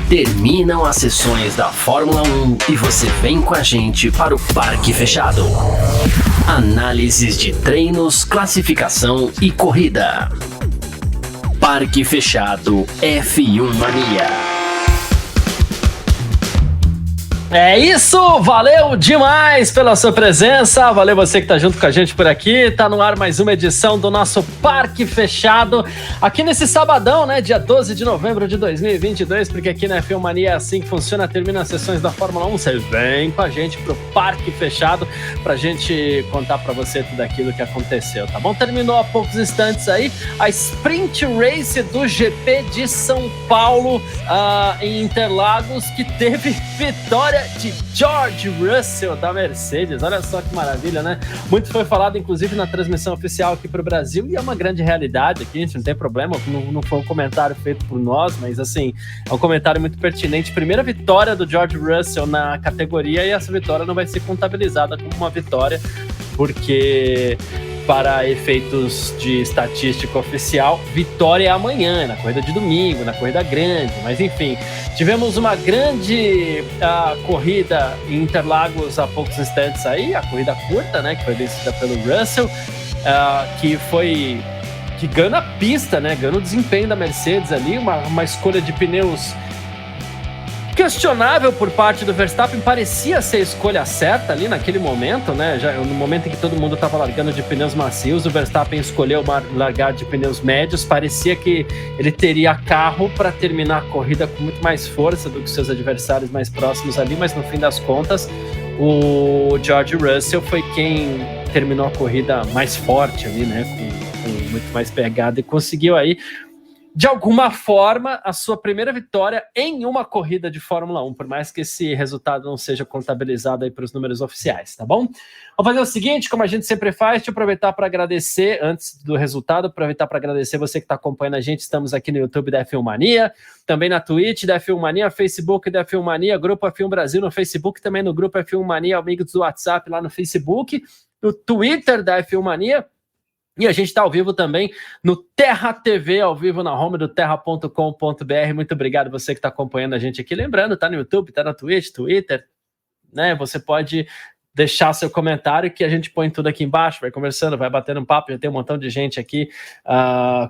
Terminam as sessões da Fórmula 1 e você vem com a gente para o Parque Fechado. Análises de treinos, classificação e corrida. Parque Fechado F1 Mania. É isso, valeu demais pela sua presença, valeu você que tá junto com a gente por aqui, tá no ar mais uma edição do nosso Parque Fechado, aqui nesse sabadão, né, dia 12 de novembro de 2022, porque aqui na F1 Mania é assim que funciona, termina as sessões da Fórmula 1, você vem com a gente pro Parque Fechado, pra gente contar pra você tudo aquilo que aconteceu, tá bom? Terminou há poucos instantes aí, a Sprint Race do GP de São Paulo, em Interlagos, que teve vitória de George Russell da Mercedes. Olha só que maravilha, né? Muito foi falado, inclusive, na transmissão oficial aqui para o Brasil, e é uma grande realidade aqui, a gente não tem problema, não foi um comentário feito por nós, mas assim, é um comentário muito pertinente. Primeira vitória do George Russell na categoria, e essa vitória não vai ser contabilizada como uma vitória, porque para efeitos de estatística oficial, vitória é amanhã, na corrida de domingo, na corrida grande, mas enfim, tivemos uma grande corrida em Interlagos há poucos instantes aí, a corrida curta, né, que foi vencida pelo Russell, que ganha a pista, né, ganha o desempenho da Mercedes ali, uma escolha de pneus questionável por parte do Verstappen, parecia ser a escolha certa ali naquele momento, né? Já no momento em que todo mundo estava largando de pneus macios, o Verstappen escolheu largar de pneus médios, parecia que ele teria carro para terminar a corrida com muito mais força do que seus adversários mais próximos ali, mas no fim das contas, o George Russell foi quem terminou a corrida mais forte ali, né? Com muito mais pegada e conseguiu aí, de alguma forma, a sua primeira vitória em uma corrida de Fórmula 1, por mais que esse resultado não seja contabilizado aí para os números oficiais, tá bom? Vamos fazer o seguinte, como a gente sempre faz, deixa eu aproveitar para agradecer, antes do resultado, aproveitar para agradecer você que está acompanhando a gente, estamos aqui no YouTube da F1 Mania, também na Twitch da F1 Mania, Facebook da F1 Mania, Grupo F1 Brasil no Facebook, também no Grupo F1 Mania, amigos do WhatsApp lá no Facebook, no Twitter da F1 Mania, e a gente está ao vivo também no Terra TV, ao vivo na home do terra.com.br. Muito obrigado você que está acompanhando a gente aqui. Lembrando, tá no YouTube, tá na Twitch, Twitter, né? Você pode deixar seu comentário que a gente põe tudo aqui embaixo, vai conversando, vai batendo um papo. Já tem um montão de gente aqui,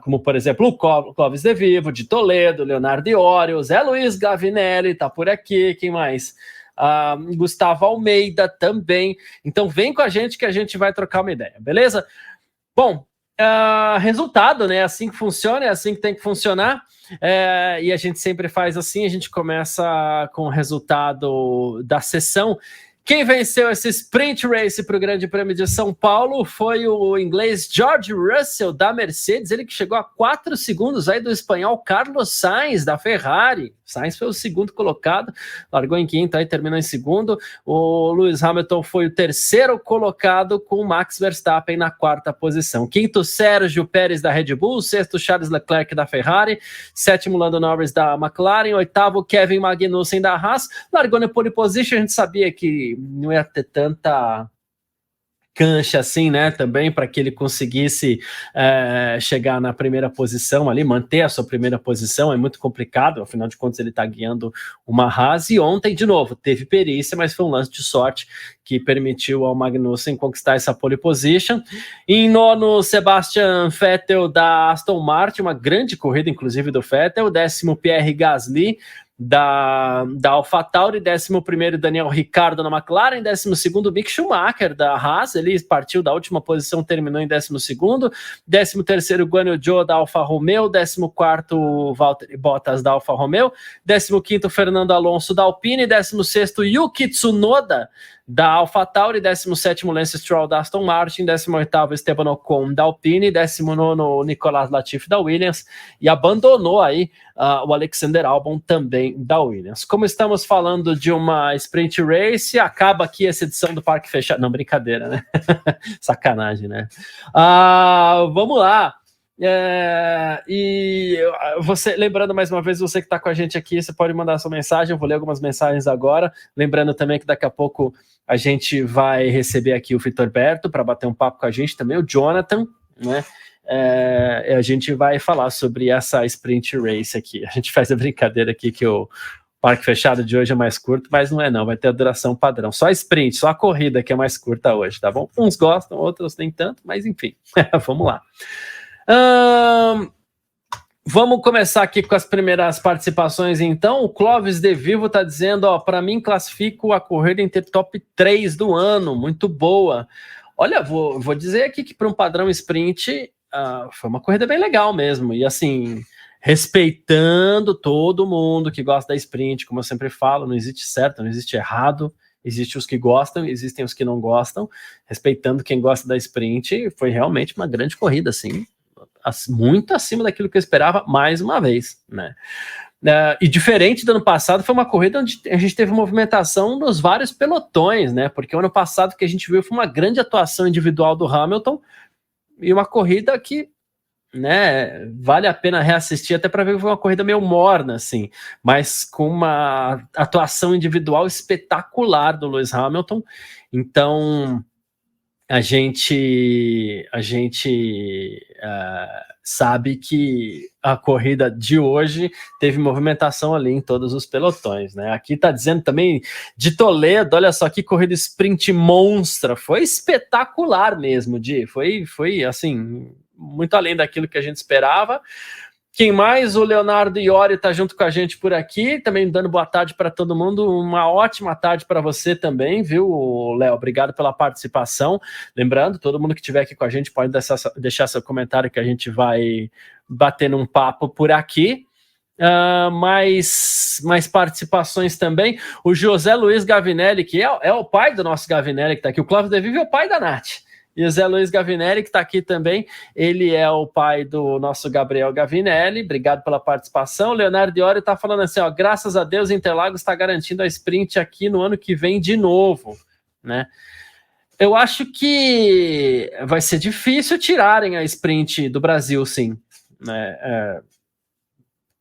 como por exemplo o Clóvis De Vivo, de Toledo, Leonardo Iorio, Zé Luiz Gavinelli, tá por aqui, quem mais? Gustavo Almeida também. Então vem com a gente que a gente vai trocar uma ideia, beleza? Bom, resultado, né? É assim que funciona, é assim que tem que funcionar. E a gente sempre faz assim, a gente começa com o resultado da sessão. Quem venceu esse Sprint Race para o Grande Prêmio de São Paulo foi o inglês George Russell da Mercedes, ele que chegou a 4 segundos aí do espanhol Carlos Sainz da Ferrari. Sainz foi o segundo colocado, largou em quinto, aí terminou em segundo. O Lewis Hamilton foi o terceiro colocado, com o Max Verstappen na quarta posição. Quinto, Sérgio Pérez da Red Bull. Sexto, Charles Leclerc da Ferrari. Sétimo, Lando Norris da McLaren. Oitavo, Kevin Magnussen da Haas. Largou na pole position, a gente sabia que não ia ter tanta cancha assim, né, também para que ele conseguisse chegar na primeira posição ali, manter a sua primeira posição, é muito complicado, afinal de contas ele está guiando uma Haas, e ontem de novo teve perícia, mas foi um lance de sorte que permitiu ao Magnussen conquistar essa pole position. Em nono, Sebastian Vettel da Aston Martin, uma grande corrida inclusive do Vettel. Décimo, Pierre Gasly da AlphaTauri. 11º, Daniel Ricciardo na McLaren. 12º, Mick Schumacher da Haas, ele partiu da última posição, terminou em 12º. 13º, Guan Yu Zhou da Alfa Romeo. 14º, Valtteri Bottas da Alfa Romeo. 15º, Fernando Alonso da Alpine. 16º, Yuki Tsunoda da AlphaTauri. 17º, Lance Stroll da Aston Martin. 18º, Esteban Ocon da Alpine. 19º, Nicolas Latifi da Williams, e abandonou aí o Alexander Albon também da Williams. Como estamos falando de uma Sprint Race, acaba aqui essa edição do Parque Fechado. Não, brincadeira, né? Sacanagem, né? Vamos lá. E você, lembrando mais uma vez, você que está com a gente aqui, você pode mandar sua mensagem. Eu vou ler algumas mensagens agora, lembrando também que daqui a pouco a gente vai receber aqui o Vitor Berto para bater um papo com a gente, também o Jonathan, né? A gente vai falar sobre essa Sprint Race aqui. A gente faz a brincadeira aqui que o parque fechado de hoje é mais curto, mas não é não, vai ter a duração padrão. Só a sprint, só a corrida que é mais curta hoje, tá bom? Uns gostam, outros nem tanto, mas enfim, vamos lá. Vamos começar aqui com as primeiras participações, então. O Clóvis De Vivo está dizendo, ó, para mim classifico a corrida entre top 3 do ano, muito boa. Olha, vou dizer aqui que para um padrão sprint, foi uma corrida bem legal mesmo, e assim, respeitando todo mundo que gosta da sprint, como eu sempre falo, não existe certo, não existe errado, existem os que gostam, existem os que não gostam, respeitando quem gosta da sprint, foi realmente uma grande corrida, assim, muito acima daquilo que eu esperava, mais uma vez, né? E diferente do ano passado, foi uma corrida onde a gente teve movimentação nos vários pelotões, né? Porque o ano passado que a gente viu foi uma grande atuação individual do Hamilton e uma corrida que, né, vale a pena reassistir até para ver que foi uma corrida meio morna, assim, mas com uma atuação individual espetacular do Lewis Hamilton. Então a gente sabe que a corrida de hoje teve movimentação ali em todos os pelotões, né? Aqui tá dizendo também de Toledo, olha só que corrida sprint monstra, foi espetacular mesmo, foi assim, muito além daquilo que a gente esperava. Quem mais? O Leonardo Iori está junto com a gente por aqui, também dando boa tarde para todo mundo, uma ótima tarde para você também, viu, Léo? Obrigado pela participação. Lembrando, todo mundo que estiver aqui com a gente pode deixar seu comentário que a gente vai bater num papo por aqui. Mais participações também. O José Luiz Gavinelli, que é o pai do nosso Gavinelli que está aqui, o Clóvis De Vivo é o pai da Nath. E o Zé Luiz Gavinelli, que está aqui também, ele é o pai do nosso Gabriel Gavinelli, obrigado pela participação. Leonardo Diori está falando assim, ó, graças a Deus Interlagos está garantindo a sprint aqui no ano que vem de novo, né? Eu acho que vai ser difícil tirarem a sprint do Brasil, sim, né?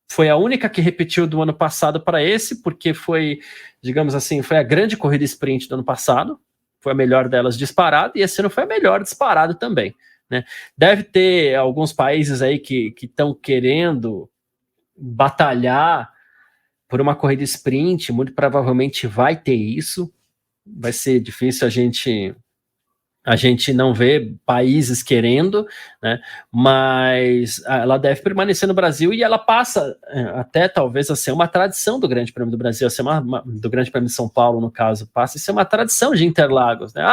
Foi a única que repetiu do ano passado para esse, porque foi, digamos assim, foi a grande corrida sprint do ano passado, foi a melhor delas disparado, e esse ano foi a melhor disparado também, né? Deve ter alguns países aí que estão querendo batalhar por uma corrida sprint, muito provavelmente vai ter isso, vai ser difícil a gente não vê países querendo, né? Mas ela deve permanecer no Brasil e ela passa até talvez a ser uma tradição do Grande Prêmio do Brasil, a ser do Grande Prêmio de São Paulo, no caso, passa a ser uma tradição de Interlagos, né?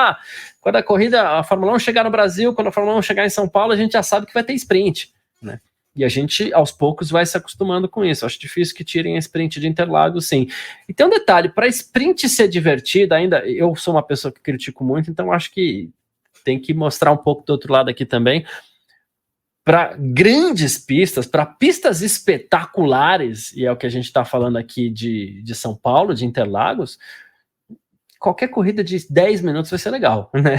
Quando a Fórmula 1 chegar no Brasil, quando a Fórmula 1 chegar em São Paulo, a gente já sabe que vai ter sprint, né? E a gente, aos poucos, vai se acostumando com isso. Acho difícil que tirem a sprint de Interlagos, sim. E tem um detalhe, para a sprint ser divertida, ainda, eu sou uma pessoa que critico muito, então acho que tem que mostrar um pouco do outro lado aqui também. Para grandes pistas, para pistas espetaculares, e é o que a gente está falando aqui de São Paulo, de Interlagos, qualquer corrida de 10 minutos vai ser legal, né?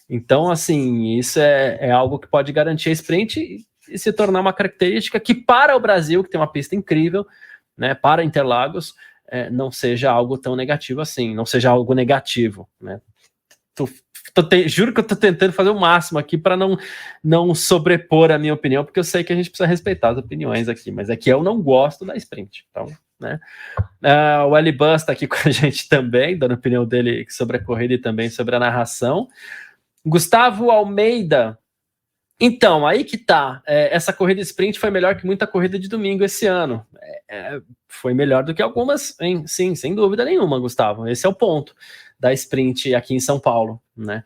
Então, assim, isso é algo que pode garantir a sprint e se tornar uma característica que, para o Brasil, que tem uma pista incrível, né, para Interlagos, não seja algo tão negativo assim, não seja algo negativo, né? Juro que eu tô tentando fazer o máximo aqui para não sobrepor a minha opinião, porque eu sei que a gente precisa respeitar as opiniões aqui, mas é que eu não gosto da sprint, então, né? O Eli Bus tá aqui com a gente também, dando a opinião dele sobre a corrida e também sobre a narração. Gustavo Almeida, então, aí que tá, essa corrida sprint foi melhor que muita corrida de domingo esse ano, foi melhor do que algumas, hein? Sim, sem dúvida nenhuma, Gustavo, esse é o ponto da sprint aqui em São Paulo, né?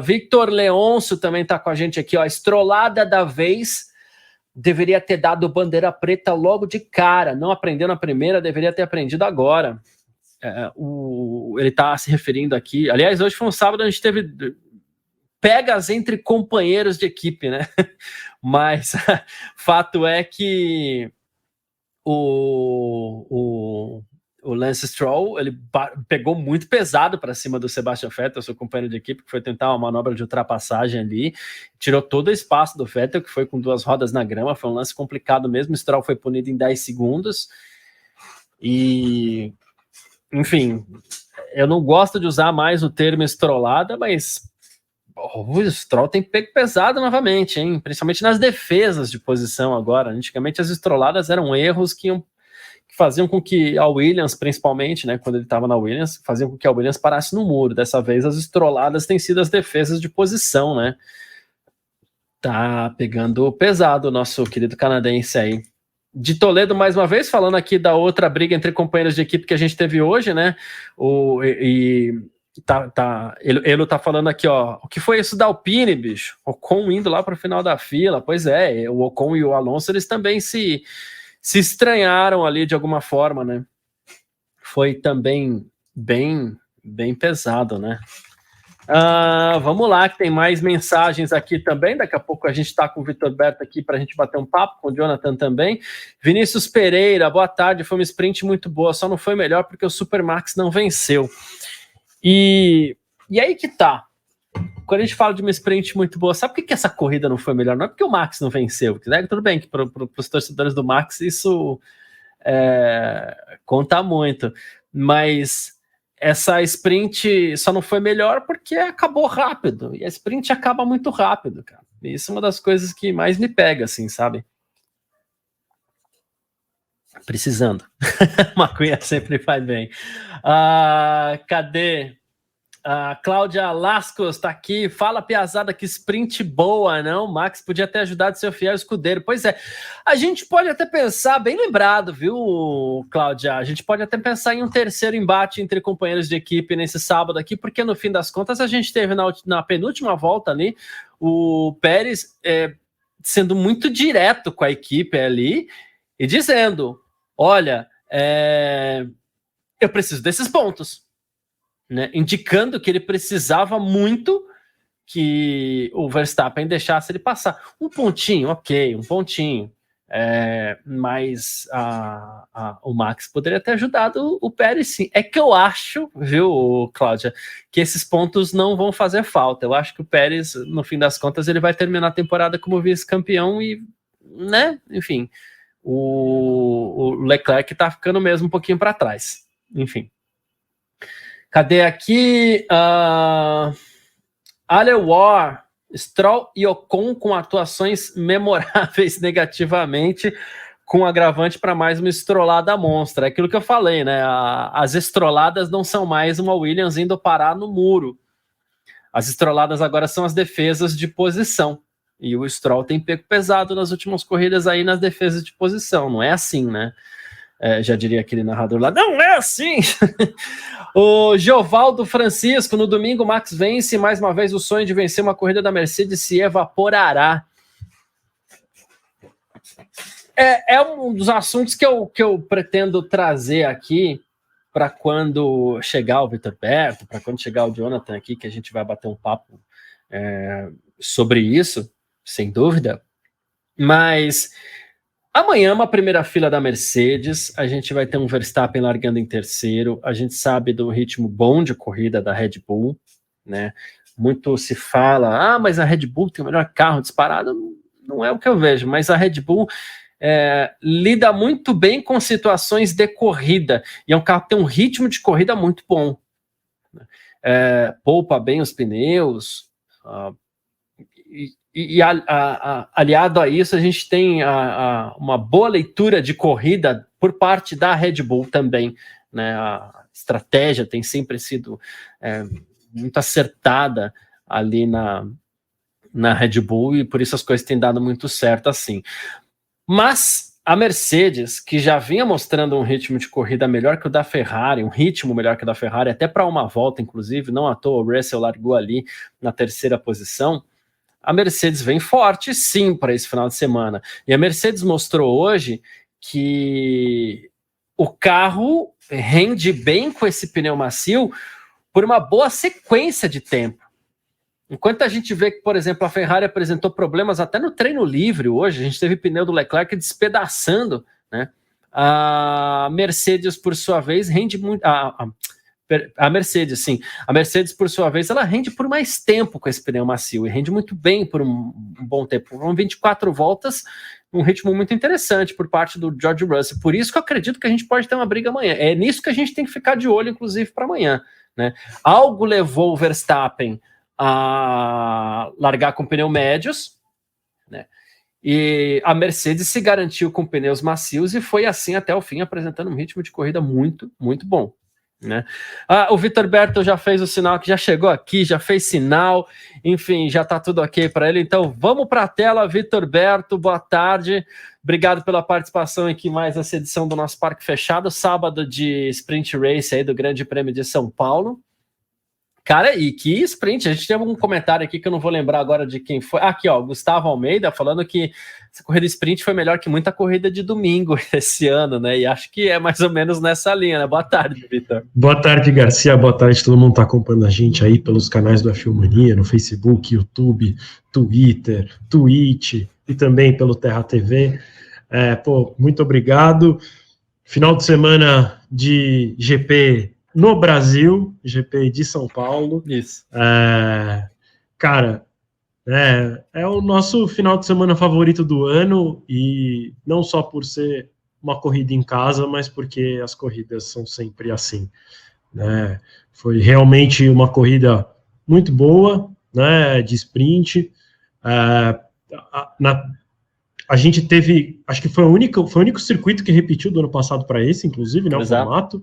Victor Leôncio também está com a gente aqui, ó. A estrolada da vez deveria ter dado bandeira preta logo de cara, não aprendeu na primeira, deveria ter aprendido agora. Ele está se referindo aqui, aliás, hoje foi um sábado, a gente teve pegas entre companheiros de equipe, né? Mas fato é que o Lance Stroll, ele pegou muito pesado para cima do Sebastian Vettel, seu companheiro de equipe, que foi tentar uma manobra de ultrapassagem ali, tirou todo o espaço do Vettel, que foi com 2 rodas na grama, foi um lance complicado mesmo, o Stroll foi punido em 10 segundos, e, enfim, eu não gosto de usar mais o termo estrolada, mas o Stroll tem pego pesado novamente, hein? Principalmente nas defesas de posição agora. Antigamente as estroladas eram erros que faziam com que a Williams, principalmente, né, quando ele estava na Williams, faziam com que a Williams parasse no muro. Dessa vez as estroladas têm sido as defesas de posição, né? Tá pegando pesado o nosso querido canadense aí. De Toledo, mais uma vez, falando aqui da outra briga entre companheiros de equipe que a gente teve hoje, né? Ele tá falando aqui, ó, o que foi isso da Alpine, bicho? Ocon indo lá para o final da fila. Pois é, o Ocon e o Alonso, eles também se estranharam ali de alguma forma, né? Foi também bem pesado, né? Vamos lá, que tem mais mensagens aqui também. Daqui a pouco a gente está com o Vitor Berto aqui para a gente bater um papo, com o Jonathan também. Vinícius Pereira, boa tarde, foi uma sprint muito boa, só não foi melhor porque o Supermax não venceu. E aí que tá. Quando a gente fala de uma sprint muito boa, sabe por que essa corrida não foi melhor? Não é porque o Max não venceu, né? Tudo bem que para os torcedores do Max isso conta muito, mas essa sprint só não foi melhor porque acabou rápido, e a sprint acaba muito rápido, cara. E isso é uma das coisas que mais me pega, assim, sabe? Precisando. Maconha sempre faz bem. Cadê? A Cláudia Lascos tá aqui, fala piazada, que sprint boa, não? Max podia ter ajudado seu fiel escudeiro. Pois é, a gente pode até pensar, bem lembrado, viu, Cláudia? A gente pode até pensar em um terceiro embate entre companheiros de equipe nesse sábado aqui, porque no fim das contas a gente teve na penúltima volta ali o Pérez sendo muito direto com a equipe ali e dizendo, olha, eu preciso desses pontos. Né, indicando que ele precisava muito que o Verstappen deixasse ele passar. Um pontinho, ok, um pontinho. Mas o Max poderia ter ajudado o Pérez, sim. É que eu acho, viu, Cláudia, que esses pontos não vão fazer falta. Eu acho que o Pérez, no fim das contas, ele vai terminar a temporada como vice-campeão e, né, enfim, o Leclerc tá ficando mesmo um pouquinho para trás. Enfim. Cadê aqui? Alewar, Stroll e Ocon com atuações memoráveis negativamente, com agravante para mais uma estrolada monstra. É aquilo que eu falei, né? As estroladas não são mais uma Williams indo parar no muro. As estroladas agora são as defesas de posição. E o Stroll tem pego pesado nas últimas corridas aí nas defesas de posição. Não é assim, né? Já diria aquele narrador lá, não é assim. O Giovaldo Francisco, no domingo Max vence, mais uma vez o sonho de vencer uma corrida da Mercedes se evaporará. É um dos assuntos que eu pretendo trazer aqui para quando chegar o Vitor Berto, para quando chegar o Jonathan aqui, que a gente vai bater um papo sobre isso, sem dúvida. Mas amanhã, uma primeira fila da Mercedes, a gente vai ter um Verstappen largando em terceiro, a gente sabe do ritmo bom de corrida da Red Bull, né? Muito se fala, mas a Red Bull tem o melhor carro disparado, não é o que eu vejo, mas a Red Bull lida muito bem com situações de corrida, e é um carro que tem um ritmo de corrida muito bom, né? Poupa bem os pneus, e aliado a isso, a gente tem uma boa leitura de corrida por parte da Red Bull também, né? A estratégia tem sempre sido muito acertada ali na Red Bull, e por isso as coisas têm dado muito certo assim. Mas a Mercedes, que já vinha mostrando um ritmo de corrida melhor que o da Ferrari, um ritmo melhor que o da Ferrari, até para uma volta, inclusive, não à toa, o Russell largou ali na terceira posição. A Mercedes vem forte, sim, para esse final de semana. E a Mercedes mostrou hoje que o carro rende bem com esse pneu macio por uma boa sequência de tempo. Enquanto a gente vê que, por exemplo, a Ferrari apresentou problemas até no treino livre hoje, a gente teve pneu do Leclerc despedaçando, né? A Mercedes, por sua vez, rende muito... A Mercedes, sim. A Mercedes, por sua vez, ela rende por mais tempo com esse pneu macio e rende muito bem por um bom tempo. Foram 24 voltas, um ritmo muito interessante por parte do George Russell. Por isso que eu acredito que a gente pode ter uma briga amanhã. É nisso que a gente tem que ficar de olho, inclusive, para amanhã, né? Algo levou o Verstappen a largar com pneu médios, né? E a Mercedes se garantiu com pneus macios e foi assim até o fim, apresentando um ritmo de corrida muito, muito bom, né? O Vitor Berto já fez o sinal que já chegou aqui, já fez sinal, enfim, já tá tudo ok para ele. Então vamos para a tela, Vitor Berto, boa tarde. Obrigado pela participação aqui mais nessa edição do nosso Parque Fechado, sábado de Sprint Race aí do Grande Prêmio de São Paulo. Cara, e que sprint, a gente tem um comentário aqui que eu não vou lembrar agora de quem foi. Aqui, ó, Gustavo Almeida falando que essa corrida sprint foi melhor que muita corrida de domingo esse ano, né? E acho que é mais ou menos nessa linha, né? Boa tarde, Vitor. Boa tarde, Garcia. Boa tarde, todo mundo está acompanhando a gente aí pelos canais do F1 Mania, no Facebook, YouTube, Twitter, Twitch e também pelo Terra TV. Muito obrigado. Final de semana de GP no Brasil, GP de São Paulo. Isso. Cara, é o nosso final de semana favorito do ano, e não só por ser uma corrida em casa, mas porque as corridas são sempre assim, né? Foi realmente uma corrida muito boa, né, de sprint. A gente teve, acho que foi o único circuito que repetiu do ano passado para esse, inclusive, né, o formato.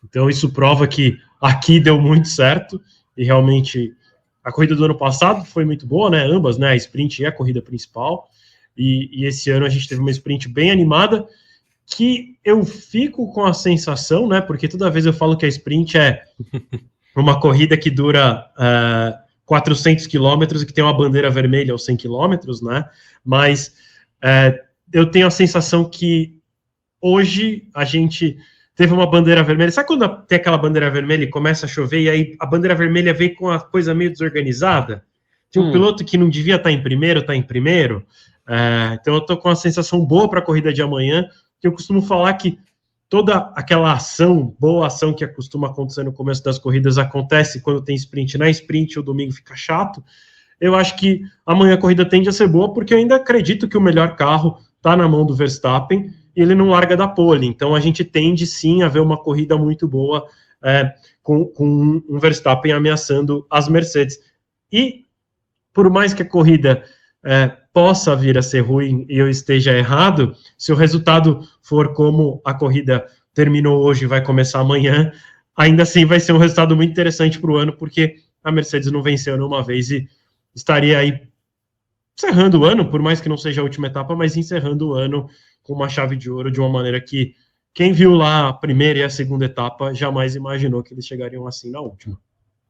Então isso prova que aqui deu muito certo, e realmente a corrida do ano passado foi muito boa, né, ambas, né, a sprint e a corrida principal, e esse ano a gente teve uma sprint bem animada, que eu fico com a sensação, né, porque toda vez eu falo que a sprint é uma corrida que dura 400 quilômetros e que tem uma bandeira vermelha aos 100 quilômetros, né, mas eu tenho a sensação que hoje a gente teve uma bandeira vermelha. Sabe quando tem aquela bandeira vermelha e começa a chover, e aí a bandeira vermelha vem com a coisa meio desorganizada? Tem um piloto que não devia estar em primeiro, está em primeiro. Então eu estou com uma sensação boa para a corrida de amanhã, que eu costumo falar que toda aquela boa ação que costuma acontecer no começo das corridas acontece quando tem sprint. Na sprint o domingo fica chato. Eu acho que amanhã a corrida tende a ser boa, porque eu ainda acredito que o melhor carro está na mão do Verstappen, e ele não larga da pole, então a gente tende sim a ver uma corrida muito boa com um Verstappen ameaçando as Mercedes. E por mais que a corrida possa vir a ser ruim e eu esteja errado, se o resultado for como a corrida terminou hoje e vai começar amanhã, ainda assim vai ser um resultado muito interessante para o ano, porque a Mercedes não venceu nenhuma vez e estaria aí encerrando o ano, por mais que não seja a última etapa, mas encerrando o ano com uma chave de ouro, de uma maneira que quem viu lá a primeira e a segunda etapa jamais imaginou que eles chegariam assim na última.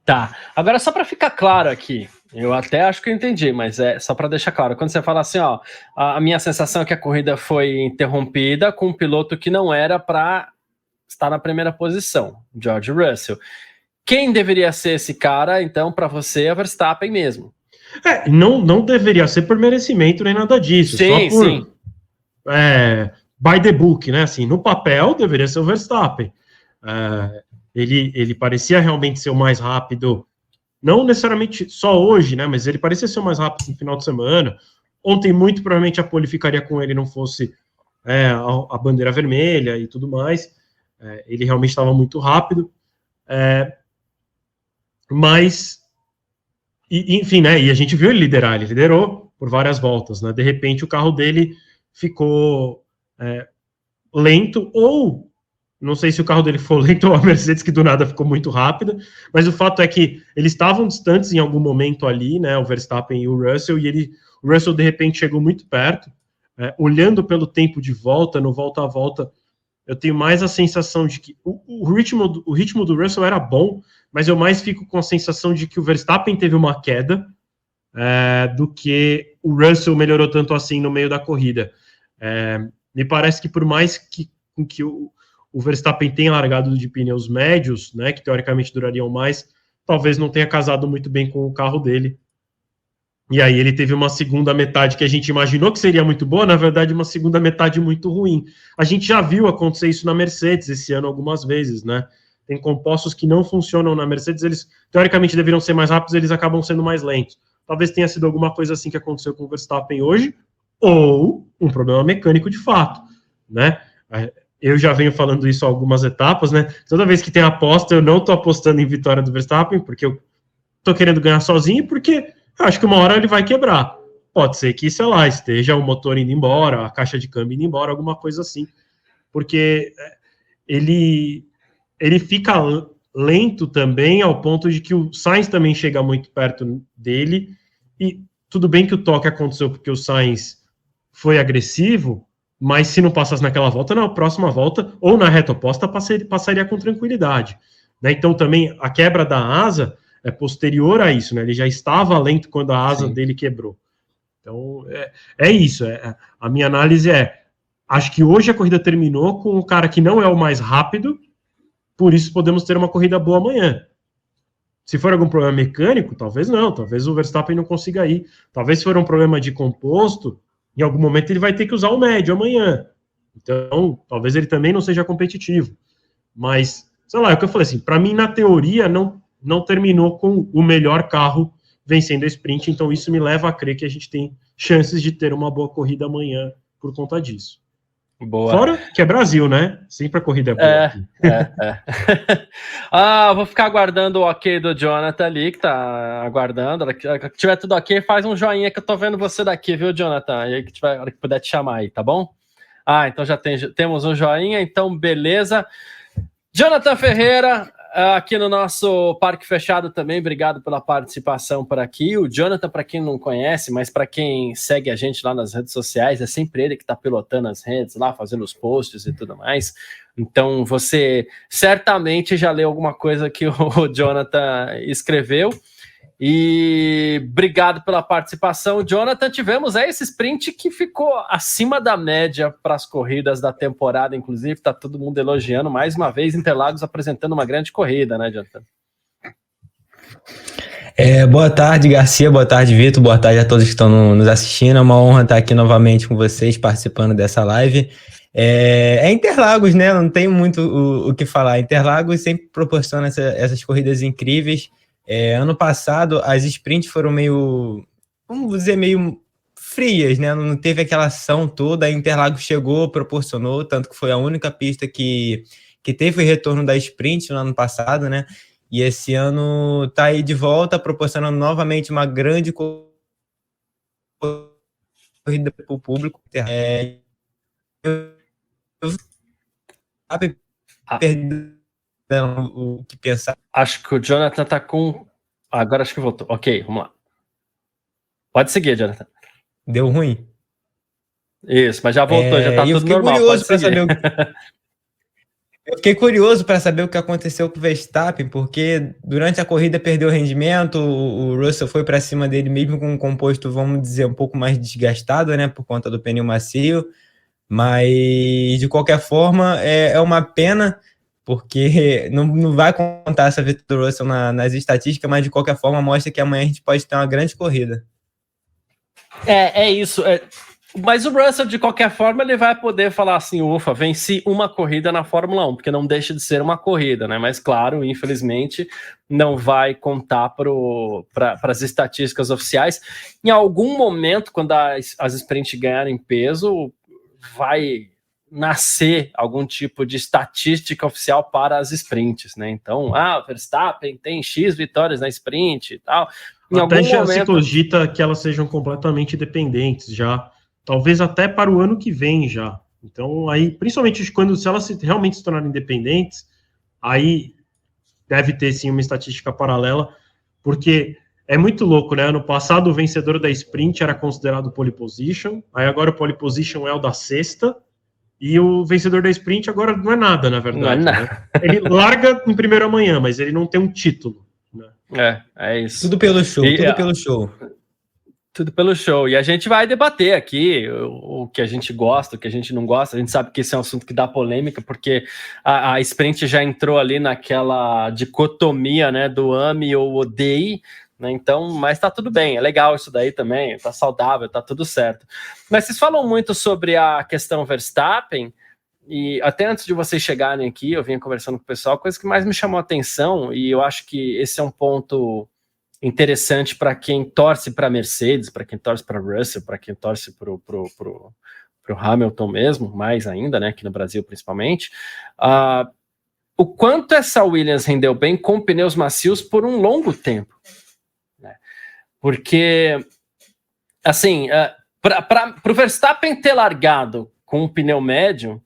Tá, agora só para ficar claro aqui, eu até acho que eu entendi, mas só para deixar claro, quando você fala assim, ó, a minha sensação é que a corrida foi interrompida com um piloto que não era para estar na primeira posição, George Russell. Quem deveria ser esse cara, então, para você é Verstappen mesmo? Não deveria ser por merecimento nem nada disso, sim, só por... Sim. By the book, né? Assim, no papel deveria ser o Verstappen. Ele parecia realmente ser o mais rápido, não necessariamente só hoje, né? Mas ele parecia ser o mais rápido no final de semana. Ontem, muito provavelmente, a pole ficaria com ele, não fosse a bandeira vermelha e tudo mais. Ele realmente estava muito rápido. Mas, enfim, né? E a gente viu ele liderar, ele liderou por várias voltas, né? De repente, o carro dele ficou lento, ou não sei se o carro dele ficou lento ou a Mercedes que do nada ficou muito rápida, mas o fato é que eles estavam distantes em algum momento ali, né, o Verstappen e o Russell, e o Russell de repente chegou muito perto. Olhando pelo tempo de volta, no volta a volta, eu tenho mais a sensação de que o ritmo do Russell era bom, mas eu mais fico com a sensação de que o Verstappen teve uma queda do que o Russell melhorou tanto assim no meio da corrida. Me parece que por mais que o Verstappen tenha largado de pneus médios, né, que teoricamente durariam mais, talvez não tenha casado muito bem com o carro dele. E aí ele teve uma segunda metade que a gente imaginou que seria muito boa, na verdade uma segunda metade muito ruim. A gente já viu acontecer isso na Mercedes esse ano algumas vezes, né? Tem compostos que não funcionam na Mercedes, eles teoricamente deveriam ser mais rápidos, eles acabam sendo mais lentos. Talvez tenha sido alguma coisa assim que aconteceu com o Verstappen hoje, ou um problema mecânico de fato, né? Eu já venho falando isso há algumas etapas, né? Toda vez que tem aposta, eu não tô apostando em vitória do Verstappen, porque eu tô querendo ganhar sozinho, porque eu acho que uma hora ele vai quebrar. pode ser que, sei lá, esteja o motor indo embora, a caixa de câmbio indo embora, alguma coisa assim, porque ele fica lento também, ao ponto de que o Sainz também chega muito perto dele, e tudo bem que o toque aconteceu porque o Sainz foi agressivo, mas se não passasse naquela volta, na próxima volta, ou na reta oposta, passaria com tranquilidade. Né? Então também a quebra da asa é posterior a isso, né? Ele já estava lento quando a asa dele quebrou. Então é isso, a minha análise acho que hoje a corrida terminou com um cara que não é o mais rápido, por isso podemos ter uma corrida boa amanhã. Se for algum problema mecânico, talvez não, talvez o Verstappen não consiga ir, talvez se for um problema de composto, em algum momento ele vai ter que usar o médio amanhã, então talvez ele também não seja competitivo, mas, sei lá, é o que eu falei assim, para mim na teoria não terminou com o melhor carro vencendo a sprint, então isso me leva a crer que a gente tem chances de ter uma boa corrida amanhã por conta disso. Boa. Fora que é Brasil, né? Sempre a corrida é boa. Vou ficar aguardando o ok do Jonathan ali, que tá aguardando. Se tiver tudo ok, faz um joinha que eu tô vendo você daqui, viu, Jonathan? E aí que tiver, a hora que puder te chamar aí, tá bom? Então já temos um joinha, então beleza. Jonathan Ferreira, aqui no nosso Parque Fechado também, obrigado pela participação por aqui. O Jonathan, para quem não conhece, mas para quem segue a gente lá nas redes sociais, é sempre ele que está pilotando as redes lá, fazendo os posts e tudo mais. Então você certamente já leu alguma coisa que o Jonathan escreveu. E obrigado pela participação, Jonathan. Tivemos esse sprint que ficou acima da média para as corridas da temporada, inclusive está todo mundo elogiando mais uma vez Interlagos apresentando uma grande corrida, né, Jonathan? Boa tarde, Garcia, boa tarde, Vitor, boa tarde a todos que estão nos assistindo. É uma honra estar aqui novamente com vocês, participando dessa live. Interlagos, né? Não tem muito o que falar. Interlagos sempre proporciona essas corridas incríveis. Ano passado, as sprints foram meio, vamos dizer, meio frias, né? Não teve aquela ação toda. A Interlagos chegou, proporcionou, tanto que foi a única pista que teve o retorno da sprint no ano passado, né? E esse ano está aí de volta, proporcionando novamente uma grande corrida para o público. O que pensar. Acho que o Jonathan tá com... Agora acho que voltou. Ok, vamos lá. Pode seguir, Jonathan. Deu ruim? Isso, mas já voltou, já tá tudo normal. Curioso para saber Eu fiquei curioso para saber o que aconteceu com o Verstappen, porque durante a corrida perdeu rendimento, o Russell foi para cima dele mesmo com um composto, vamos dizer, um pouco mais desgastado, né, por conta do pneu macio, mas de qualquer forma é uma pena, porque não vai contar essa vitória do Russell nas estatísticas, mas de qualquer forma mostra que amanhã a gente pode ter uma grande corrida. É isso. Mas o Russell, de qualquer forma, ele vai poder falar assim, ufa, venci uma corrida na Fórmula 1, porque não deixa de ser uma corrida, né? Mas, claro, infelizmente, não vai contar para as estatísticas oficiais. Em algum momento, quando as sprints ganharem peso, vai nascer algum tipo de estatística oficial para as sprints, né? Então, o Verstappen tem X vitórias na sprint e tal. Até já se cogita que elas sejam completamente dependentes já. Talvez até para o ano que vem já. Então, aí, principalmente se elas realmente se tornarem independentes, aí deve ter sim uma estatística paralela, porque é muito louco, né? Ano passado o vencedor da sprint era considerado pole position, aí agora o pole position é o da sexta, e o vencedor da sprint agora não é nada, na verdade. Não é né? Ele larga em primeiro amanhã, mas ele não tem um título. Né? É isso. Tudo pelo show, pelo show. Tudo pelo show. E a gente vai debater aqui o que a gente gosta, o que a gente não gosta. A gente sabe que esse é um assunto que dá polêmica, porque a sprint já entrou ali naquela dicotomia, né, do ame ou odeie, né? Então, mas tá tudo bem, é legal isso daí também, tá saudável, tá tudo certo. Mas vocês falam muito sobre a questão Verstappen, e até antes de vocês chegarem aqui, eu vinha conversando com o pessoal, a coisa que mais me chamou a atenção, e eu acho que esse é um ponto interessante para quem torce para Mercedes, para quem torce para Russell, para quem torce para o Hamilton mesmo, mais ainda, né, aqui no Brasil principalmente, o quanto essa Williams rendeu bem com pneus macios por um longo tempo, né? Porque assim, para o Verstappen ter largado com um pneu médio,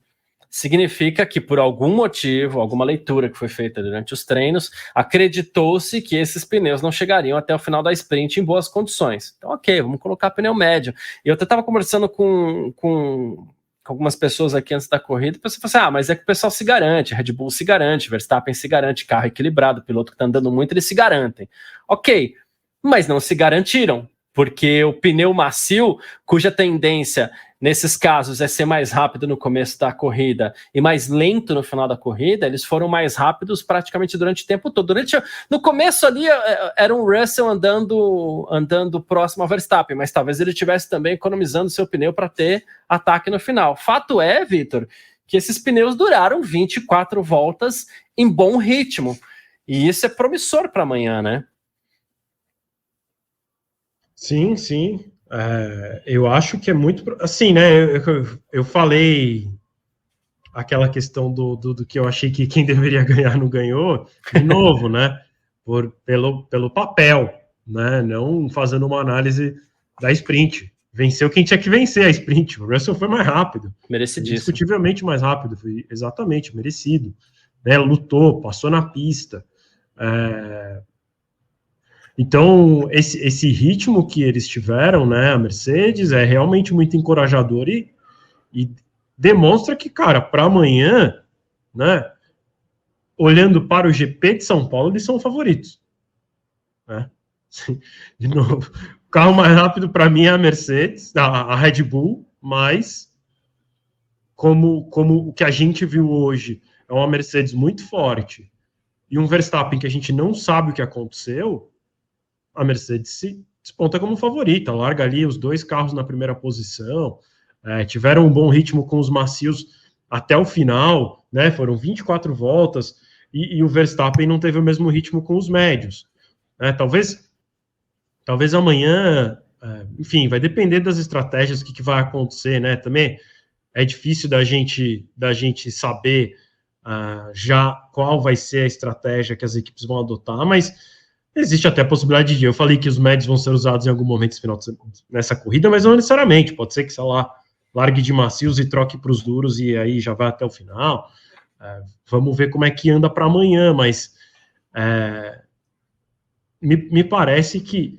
significa que por algum motivo, alguma leitura que foi feita durante os treinos, acreditou-se que esses pneus não chegariam até o final da sprint em boas condições. Então, ok, vamos colocar pneu médio. E eu estava conversando com algumas pessoas aqui antes da corrida, e você falou assim, mas é que o pessoal se garante, Red Bull se garante, Verstappen se garante, carro equilibrado, piloto que está andando muito, eles se garantem. Ok, mas não se garantiram, porque o pneu macio, cuja tendência nesses casos é ser mais rápido no começo da corrida e mais lento no final da corrida, eles foram mais rápidos praticamente durante o tempo todo. No começo ali era um Russell andando próximo ao Verstappen, mas talvez ele estivesse também economizando seu pneu para ter ataque no final. Fato é, Vitor, que esses pneus duraram 24 voltas em bom ritmo, e isso é promissor para amanhã, né? Sim, sim. Eu acho que é muito... Assim, né? Eu falei aquela questão do que eu achei que quem deveria ganhar não ganhou, de novo, né? Pelo papel, né? Não fazendo uma análise da sprint. Venceu quem tinha que vencer a sprint. O Russell foi mais rápido. Merecidíssimo. Indiscutivelmente mais rápido. Foi exatamente merecido. Né? Lutou, passou na pista. Então, esse ritmo que eles tiveram, né, a Mercedes, é realmente muito encorajador e demonstra que, cara, para amanhã, né, olhando para o GP de São Paulo, eles são favoritos. Né? De novo, o carro mais rápido para mim é a Mercedes, a Red Bull, mas como o que a gente viu hoje é uma Mercedes muito forte e um Verstappen que a gente não sabe o que aconteceu, a Mercedes se desponta como favorita, larga ali os dois carros na primeira posição, tiveram um bom ritmo com os macios até o final, né, foram 24 voltas, e o Verstappen não teve o mesmo ritmo com os médios. Talvez amanhã, enfim, vai depender das estratégias, o que vai acontecer, né, também é difícil da gente saber já qual vai ser a estratégia que as equipes vão adotar, mas existe até a possibilidade de... Eu falei que os médios vão ser usados em algum momento nessa corrida, mas não necessariamente. Pode ser que, sei lá, largue de macios e troque para os duros e aí já vai até o final. Vamos ver como é que anda para amanhã, mas me parece que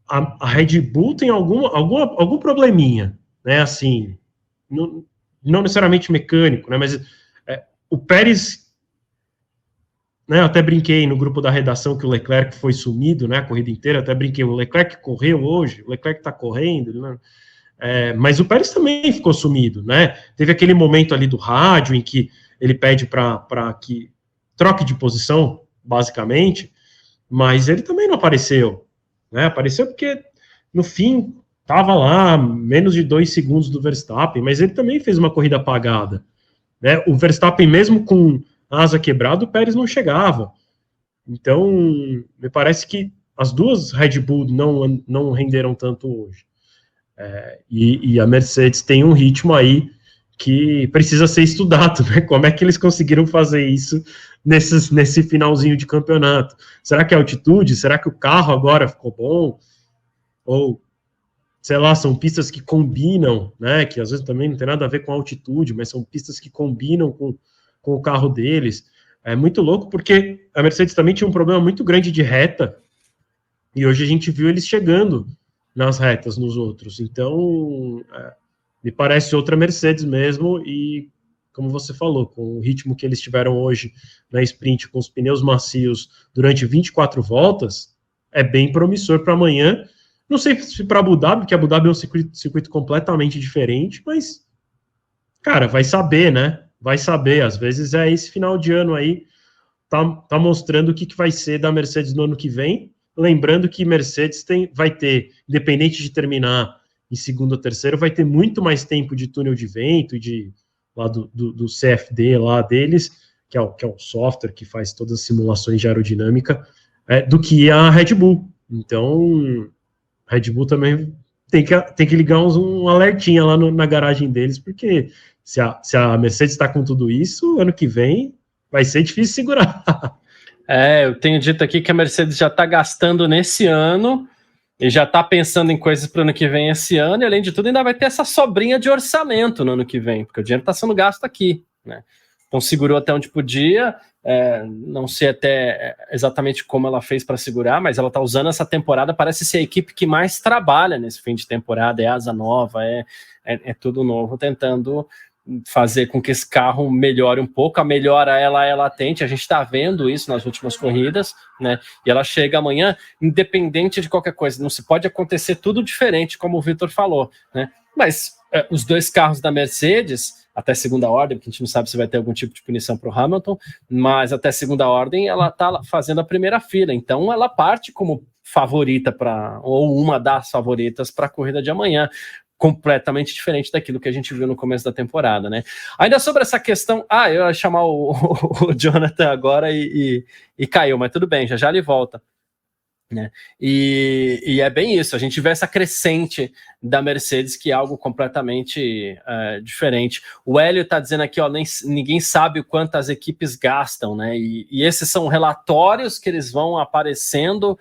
a Red Bull tem algum probleminha, né? Assim, não necessariamente mecânico, né? Mas o Pérez... Né, eu até brinquei no grupo da redação que o Leclerc foi sumido, né, a corrida inteira, até brinquei, o Leclerc correu hoje, o Leclerc está correndo, né, mas o Pérez também ficou sumido, né, teve aquele momento ali do rádio em que ele pede para que troque de posição, basicamente, mas ele também não apareceu, né, apareceu porque no fim estava lá, menos de 2 segundos do Verstappen, mas ele também fez uma corrida apagada, né, o Verstappen mesmo com asa quebrada, o Pérez não chegava. Então, me parece que as duas Red Bull não renderam tanto hoje. E a Mercedes tem um ritmo aí que precisa ser estudado, né? Como é que eles conseguiram fazer isso nesse finalzinho de campeonato? Será que é altitude? Será que o carro agora ficou bom? Ou, sei lá, são pistas que combinam, né? Que às vezes também não tem nada a ver com altitude, mas são pistas que combinam com o carro deles. É muito louco, porque a Mercedes também tinha um problema muito grande de reta, e hoje a gente viu eles chegando nas retas nos outros. Então, me parece outra Mercedes mesmo, e como você falou, com o ritmo que eles tiveram hoje na sprint, com os pneus macios durante 24 voltas, é bem promissor para amanhã. Não sei se para Abu Dhabi, porque Abu Dhabi é um circuito completamente diferente, mas, cara, vai saber, né? Vai saber, às vezes esse final de ano aí tá mostrando o que vai ser da Mercedes no ano que vem, lembrando que Mercedes vai ter, independente de terminar em segundo ou terceiro, vai ter muito mais tempo de túnel de vento, lá do CFD lá deles, que é o software que faz todas as simulações de aerodinâmica, do que a Red Bull. Então, a Red Bull também tem que ligar um alertinha lá na garagem deles, porque se a Mercedes está com tudo isso, ano que vem vai ser difícil segurar. Eu tenho dito aqui que a Mercedes já está gastando nesse ano E já está pensando em coisas para o ano que vem esse ano, e além de tudo ainda vai ter essa sobrinha de orçamento no ano que vem, porque o dinheiro está sendo gasto aqui, né? Então segurou até onde podia, não sei até exatamente como ela fez para segurar, mas ela está usando essa temporada, parece ser a equipe que mais trabalha nesse fim de temporada, é asa nova, é tudo novo, tentando fazer com que esse carro melhore um pouco. A melhora ela é latente, a gente está vendo isso nas últimas corridas, né? E ela chega amanhã, independente de qualquer coisa, não se pode acontecer tudo diferente, como o Vitor falou, né? Mas os dois carros da Mercedes, até segunda ordem, porque a gente não sabe se vai ter algum tipo de punição para o Hamilton, mas até segunda ordem ela está fazendo a primeira fila, então ela parte como favorita ou uma das favoritas para a corrida de amanhã, completamente diferente daquilo que a gente viu no começo da temporada, né? Ainda sobre essa questão, eu ia chamar o Jonathan agora e caiu, mas tudo bem, já ele volta, né? E é bem isso, a gente vê essa crescente da Mercedes, que é algo completamente diferente. O Hélio tá dizendo aqui, ninguém sabe o quanto as equipes gastam, né? E esses são relatórios que eles vão aparecendo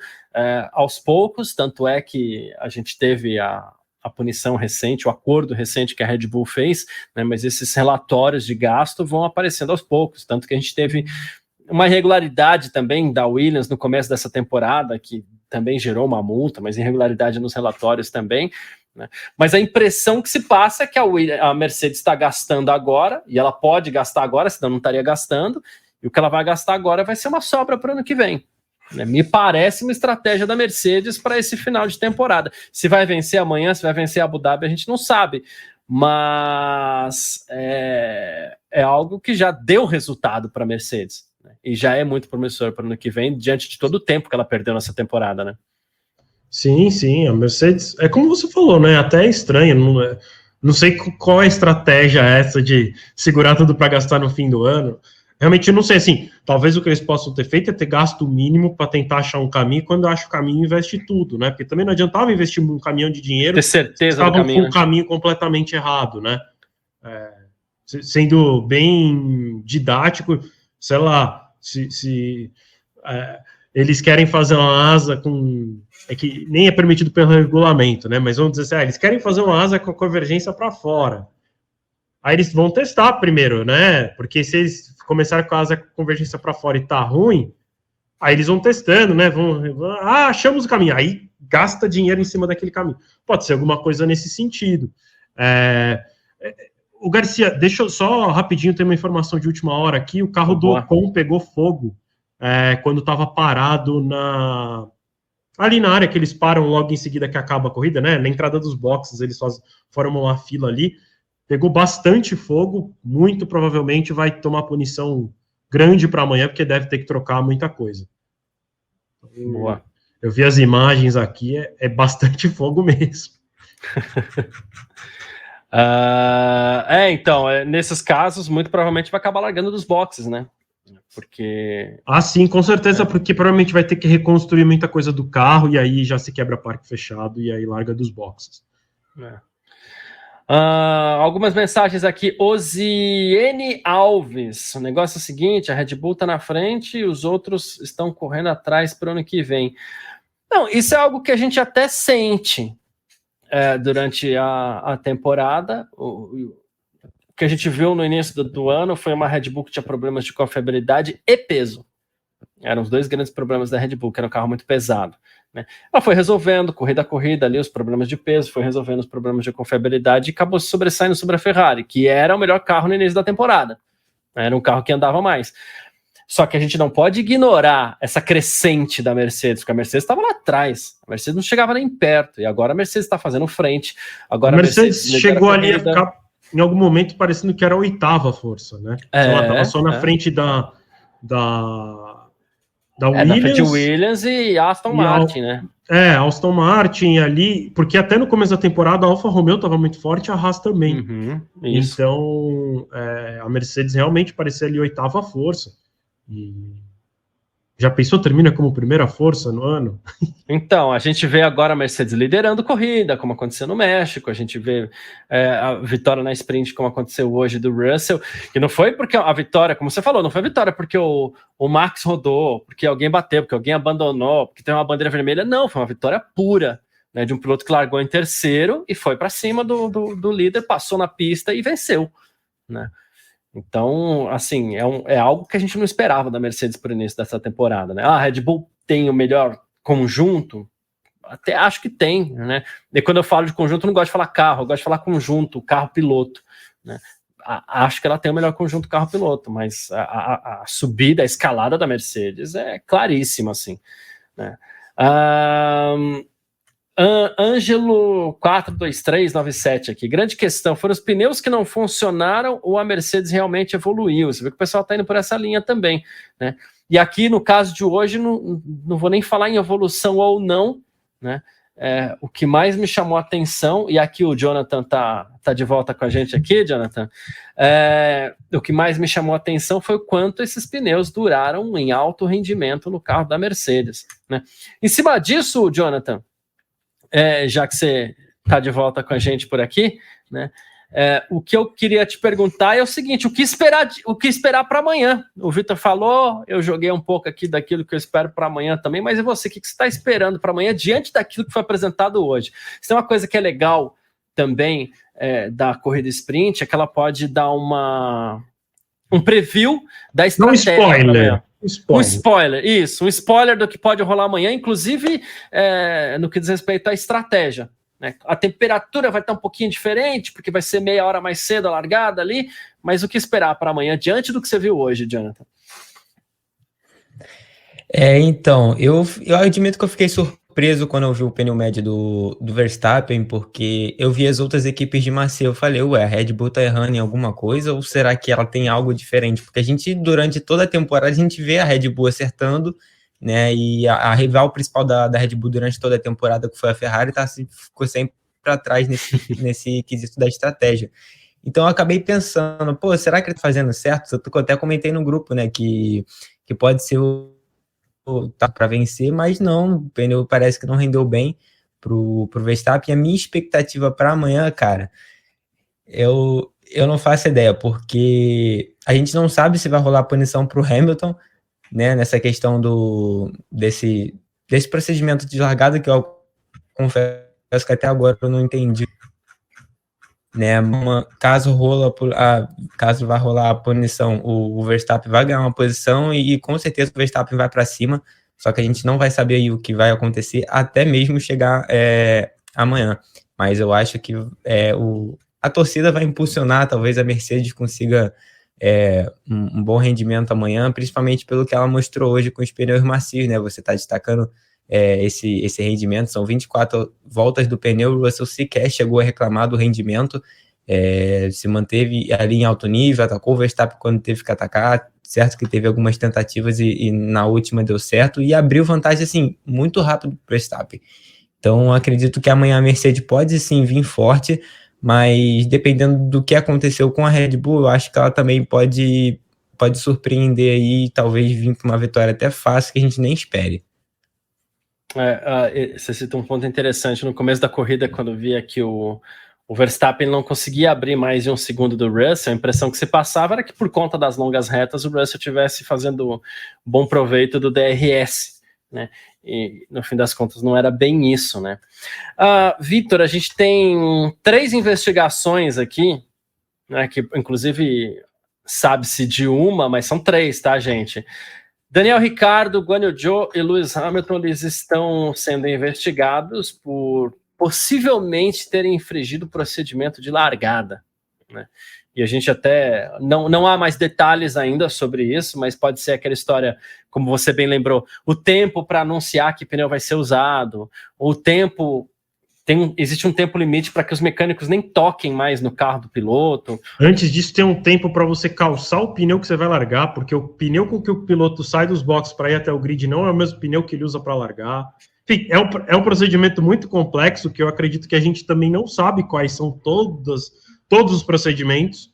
aos poucos, tanto é que a gente teve a punição recente, o acordo recente que a Red Bull fez, né, mas esses relatórios de gasto vão aparecendo aos poucos, tanto que a gente teve uma irregularidade também da Williams no começo dessa temporada, que também gerou uma multa, mas irregularidade nos relatórios também, né? Mas a impressão que se passa é que a Mercedes está gastando agora, e ela pode gastar agora, senão não estaria gastando, e o que ela vai gastar agora vai ser uma sobra para o ano que vem. Me parece uma estratégia da Mercedes para esse final de temporada. Se vai vencer amanhã, se vai vencer Abu Dhabi, a gente não sabe. Mas é algo que já deu resultado para a Mercedes, né? E já é muito promissor para o ano que vem, diante de todo o tempo que ela perdeu nessa temporada, né? Sim, a Mercedes, é como você falou, né? Até é estranho, não sei qual é a estratégia essa de segurar tudo para gastar no fim do ano. Realmente, eu não sei, assim, talvez o que eles possam ter feito é ter gasto o mínimo para tentar achar um caminho, quando acha o caminho, investe tudo, né? Porque também não adiantava investir um caminhão de dinheiro, ter certeza estavam com né? um caminho completamente errado, né? Sendo bem didático, sei lá, se eles querem fazer uma asa que nem é permitido pelo regulamento, né? Mas vamos dizer assim, eles querem fazer uma asa com a convergência para fora. Aí eles vão testar primeiro, né? Porque se eles começarem com a asa convergência para fora e tá ruim, aí eles vão testando, né? Achamos o caminho. Aí gasta dinheiro em cima daquele caminho. Pode ser alguma coisa nesse sentido. O Garcia, deixa eu só rapidinho ter uma informação de última hora aqui. O carro do Ocon pegou fogo quando estava parado ali na área que eles param logo em seguida que acaba a corrida, né? Na entrada dos boxes, eles formam uma fila ali. Pegou bastante fogo, muito provavelmente vai tomar punição grande para amanhã, porque deve ter que trocar muita coisa. Boa. Eu vi as imagens aqui, é bastante fogo mesmo. Então, nesses casos, muito provavelmente vai acabar largando dos boxes, né? Porque... sim, com certeza, porque provavelmente vai ter que reconstruir muita coisa do carro, e aí já se quebra parque fechado, e aí larga dos boxes. Algumas mensagens aqui. Oziene Alves, o negócio é o seguinte, a Red Bull está na frente e os outros estão correndo atrás para o ano que vem. Não, isso é algo que a gente até sente durante a temporada. O que a gente viu no início do ano foi uma Red Bull que tinha problemas de confiabilidade e peso. Eram os dois grandes problemas da Red Bull, que era um carro muito pesado, né? Ela foi resolvendo, corrida a corrida ali, os problemas de peso, foi resolvendo os problemas de confiabilidade e acabou se sobressaindo sobre a Ferrari, que era o melhor carro no início da temporada. Era um carro que andava mais. Só que a gente não pode ignorar essa crescente da Mercedes, porque a Mercedes estava lá atrás, a Mercedes não chegava nem perto, e agora a Mercedes está fazendo frente. Agora a Mercedes chegou ali a ficar, em algum momento, parecendo que era a 8ª força, né? Ela estava só na frente da Williams e Aston Martin, né? Aston Martin ali, porque até no começo da temporada a Alfa Romeo estava muito forte, a Haas também. Então, a Mercedes realmente parecia ali a 8ª força. E já pensou, termina como primeira força no ano? Então, a gente vê agora a Mercedes liderando corrida, como aconteceu no México, a gente vê a vitória na sprint, como aconteceu hoje do Russell, e não foi porque a vitória, como você falou, não foi vitória porque o Max rodou, porque alguém bateu, porque alguém abandonou, porque tem uma bandeira vermelha, não, foi uma vitória pura, né, de um piloto que largou em terceiro e foi para cima do líder, passou na pista e venceu, né? Então, assim, é algo que a gente não esperava da Mercedes por início dessa temporada, né? A Red Bull tem o melhor conjunto? Até acho que tem, né? E quando eu falo de conjunto, eu não gosto de falar carro, eu gosto de falar conjunto, carro-piloto, né? Acho que ela tem o melhor conjunto carro-piloto, mas a subida, a escalada da Mercedes é claríssima, assim, né? Ângelo 42397 aqui. Grande questão, foram os pneus que não funcionaram ou a Mercedes realmente evoluiu? Você vê que o pessoal está indo por essa linha também, né? E aqui, no caso de hoje, não vou nem falar em evolução ou não, né? O que mais me chamou a atenção, e aqui o Jonathan tá de volta com a gente aqui, Jonathan, o que mais me chamou a atenção foi o quanto esses pneus duraram em alto rendimento no carro da Mercedes, né? Em cima disso, Jonathan, já que você está de volta com a gente por aqui, né? O que eu queria te perguntar é o seguinte: o que esperar para amanhã? O Vitor falou, eu joguei um pouco aqui daquilo que eu espero para amanhã também, mas e você? O que você está esperando para amanhã diante daquilo que foi apresentado hoje? Se tem uma coisa que é legal também da corrida sprint, é que ela pode dar um preview da estratégia. Um spoiler. Um spoiler, isso, um spoiler do que pode rolar amanhã, inclusive no que diz respeito à estratégia, né? A temperatura vai estar um pouquinho diferente, porque vai ser meia hora mais cedo a largada ali, mas o que esperar para amanhã, diante do que você viu hoje, Jonathan? Então, eu admito que eu fiquei surpreso quando eu vi o pneu médio do Verstappen, porque eu vi as outras equipes de macio, eu falei, a Red Bull tá errando em alguma coisa, ou será que ela tem algo diferente? Porque a gente, durante toda a temporada, a gente vê a Red Bull acertando, né, e a rival principal da Red Bull durante toda a temporada, que foi a Ferrari, ficou sempre para trás nesse quesito da estratégia. Então eu acabei pensando, será que ele tá fazendo certo? Eu até comentei no grupo, né, que pode ser tá para vencer, mas não, o pneu parece que não rendeu bem pro Verstappen. A minha expectativa para amanhã, cara, eu não faço ideia, porque a gente não sabe se vai rolar punição pro Hamilton, né, nessa questão desse procedimento de largada, que eu confesso que até agora eu não entendi, né? Caso vai rolar a punição, o Verstappen vai ganhar uma posição e com certeza o Verstappen vai para cima, só que a gente não vai saber aí o que vai acontecer até mesmo chegar amanhã, mas eu acho que a torcida vai impulsionar, talvez a Mercedes consiga um bom rendimento amanhã, principalmente pelo que ela mostrou hoje com os pneus macios, né? Você está destacando esse rendimento, são 24 voltas do pneu, o Russell sequer chegou a reclamar do rendimento, se manteve ali em alto nível, atacou o Verstappen quando teve que atacar, certo que teve algumas tentativas e na última deu certo, e abriu vantagem, assim, muito rápido para o Verstappen. Então, acredito que amanhã a Mercedes pode sim vir forte, mas dependendo do que aconteceu com a Red Bull, eu acho que ela também pode surpreender aí, talvez vir com uma vitória até fácil que a gente nem espere. Você citou um ponto interessante no começo da corrida, quando via que o Verstappen não conseguia abrir mais de um segundo do Russell, a impressão que se passava era que por conta das longas retas o Russell estivesse fazendo bom proveito do DRS, né? E no fim das contas não era bem isso, né? Vitor, a gente tem 3 investigações aqui, né, que inclusive sabe-se de uma, mas são 3, tá, gente? Daniel Ricciardo, Guan Yu Zhou e Lewis Hamilton, eles estão sendo investigados por possivelmente terem infringido o procedimento de largada, né? E a gente até, não há mais detalhes ainda sobre isso, mas pode ser aquela história, como você bem lembrou, o tempo para anunciar que pneu vai ser usado, o tempo, existe um tempo limite para que os mecânicos nem toquem mais no carro do piloto. Antes disso, tem um tempo para você calçar o pneu que você vai largar, porque o pneu com que o piloto sai dos boxes para ir até o grid não é o mesmo pneu que ele usa para largar. Enfim, é um procedimento muito complexo, que eu acredito que a gente também não sabe quais são todos os procedimentos.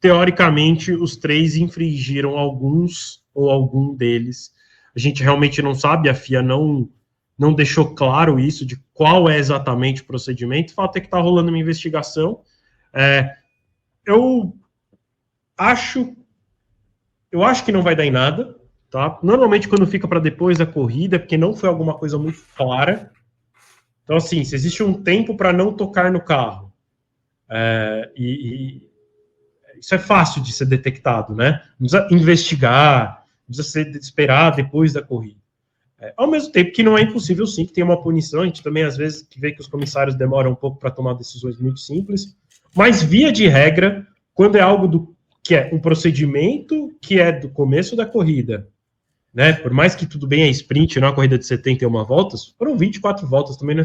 Teoricamente, os 3 infringiram alguns ou algum deles. A gente realmente não sabe, a FIA não deixou claro isso, de qual é exatamente o procedimento. O fato é que está rolando uma investigação. Eu acho que não vai dar em nada, tá? Normalmente, quando fica para depois da corrida, porque não foi alguma coisa muito clara, Então, assim, se existe um tempo para não tocar no carro, isso é fácil de ser detectado, né? Não precisa investigar, não precisa esperar depois da corrida. Ao mesmo tempo que não é impossível, sim, que tenha uma punição. A gente também, às vezes, vê que os comissários demoram um pouco para tomar decisões muito simples, mas, via de regra, quando é algo que é um procedimento que é do começo da corrida, né? Por mais que tudo bem é sprint, não é uma corrida de 71 voltas, foram 24 voltas, também não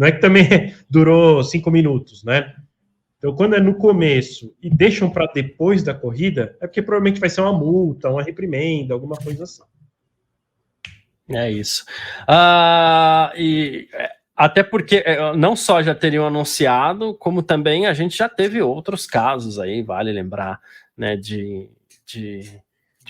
é que também durou 5 minutos, né? Então, quando é no começo e deixam para depois da corrida, é porque provavelmente vai ser uma multa, uma reprimenda, alguma coisa assim. É isso. Até porque não só já teriam anunciado, como também a gente já teve outros casos aí, vale lembrar, né, de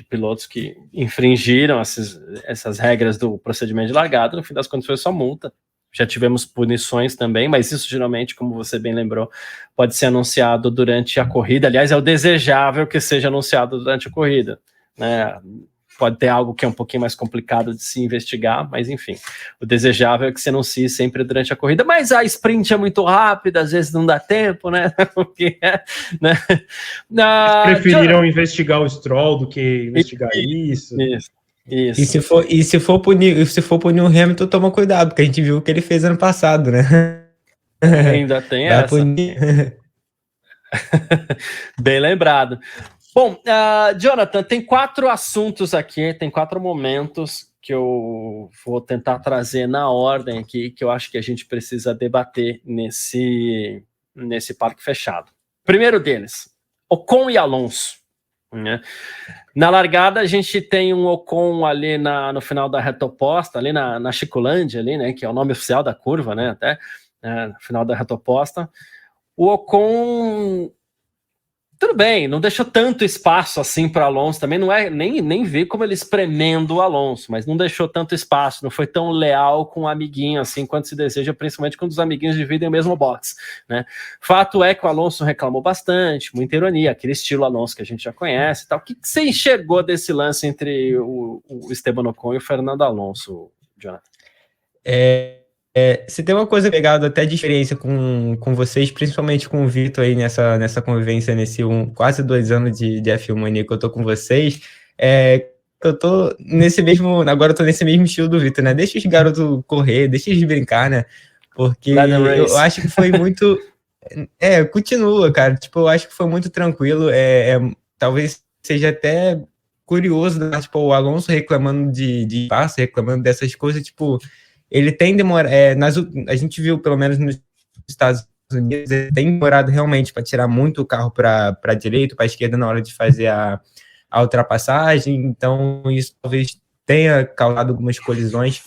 pilotos que infringiram essas regras do procedimento de largada. No fim das contas foi só multa. Já tivemos punições também, mas isso geralmente, como você bem lembrou, pode ser anunciado durante a corrida. Aliás, é o desejável que seja anunciado durante a corrida, né? Pode ter algo que é um pouquinho mais complicado de se investigar, mas enfim, o desejável é que se anuncie sempre durante a corrida, mas a sprint é muito rápida, às vezes não dá tempo, né? Porque, né? Eles preferiram investigar o Stroll do que investigar isso. Isso. E se for punir o Hamilton, toma cuidado, porque a gente viu o que ele fez ano passado, né? Ainda tem essa. Punir. Bem lembrado. Bom, Jonathan, tem 4 assuntos aqui, tem 4 momentos que eu vou tentar trazer na ordem aqui, que eu acho que a gente precisa debater nesse parque fechado. Primeiro deles, Ocon e Alonso. Né? Na largada, a gente tem um Ocon ali no final da reta oposta, ali na Chicolândia, ali, né, que é o nome oficial da curva, né, até no final da reta oposta. O Ocon... Tudo bem, não deixou tanto espaço assim para Alonso, também não é, nem vi como ele espremendo o Alonso, mas não deixou tanto espaço, não foi tão leal com o amiguinho assim quanto se deseja, principalmente quando os amiguinhos dividem o mesmo box, né? Fato é que o Alonso reclamou bastante, muita ironia, aquele estilo Alonso que a gente já conhece e tal. O que você enxergou desse lance entre o Esteban Ocon e o Fernando Alonso, Jonathan? Se tem uma coisa pegada até de experiência com vocês, principalmente com o Vitor aí nessa convivência, quase 2 anos de F1 Mania que eu tô com vocês, eu tô agora eu tô nesse mesmo estilo do Vitor, né? Deixa os garotos correr, deixa eles brincar, né? Porque eu acho que foi muito... continua, cara. Tipo, eu acho que foi muito tranquilo. Talvez seja até curioso, né? Tipo, o Alonso reclamando de espaço, reclamando dessas coisas, tipo... Ele tem demorado, a gente viu, pelo menos nos Estados Unidos, ele tem demorado realmente para tirar muito o carro para a direita, para a esquerda na hora de fazer a ultrapassagem, então isso talvez tenha causado algumas colisões,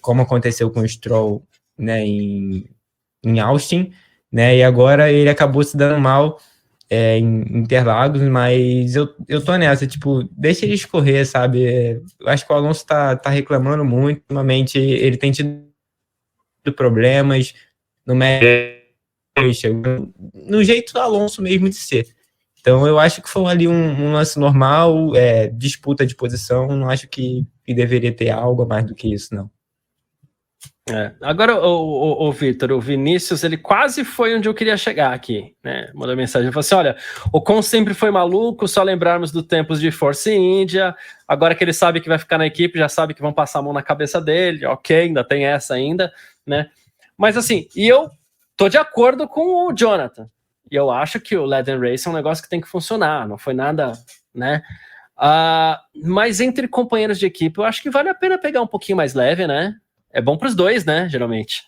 como aconteceu com o Stroll, né, em Austin, né, e agora ele acabou se dando mal em Interlagos, mas eu tô nessa, tipo, deixa ele escorrer, sabe? Eu acho que o Alonso tá reclamando muito, ultimamente ele tem tido problemas no jeito do Alonso mesmo de ser. Então eu acho que foi ali um lance normal, disputa de posição, não acho que deveria ter algo a mais do que isso, não. Agora, o Vitor, o Vinícius, ele quase foi onde eu queria chegar aqui, né? Mandou mensagem, ele falou assim, olha, o Ocon sempre foi maluco, só lembrarmos do tempos de Force India, agora que ele sabe que vai ficar na equipe, já sabe que vão passar a mão na cabeça dele, ok, ainda tem essa ainda, né? Mas assim, e eu tô de acordo com o Jonathan, e eu acho que o Let Them Race é um negócio que tem que funcionar, não foi nada, né? Mas entre companheiros de equipe, eu acho que vale a pena pegar um pouquinho mais leve, né? É bom para os dois, né, geralmente.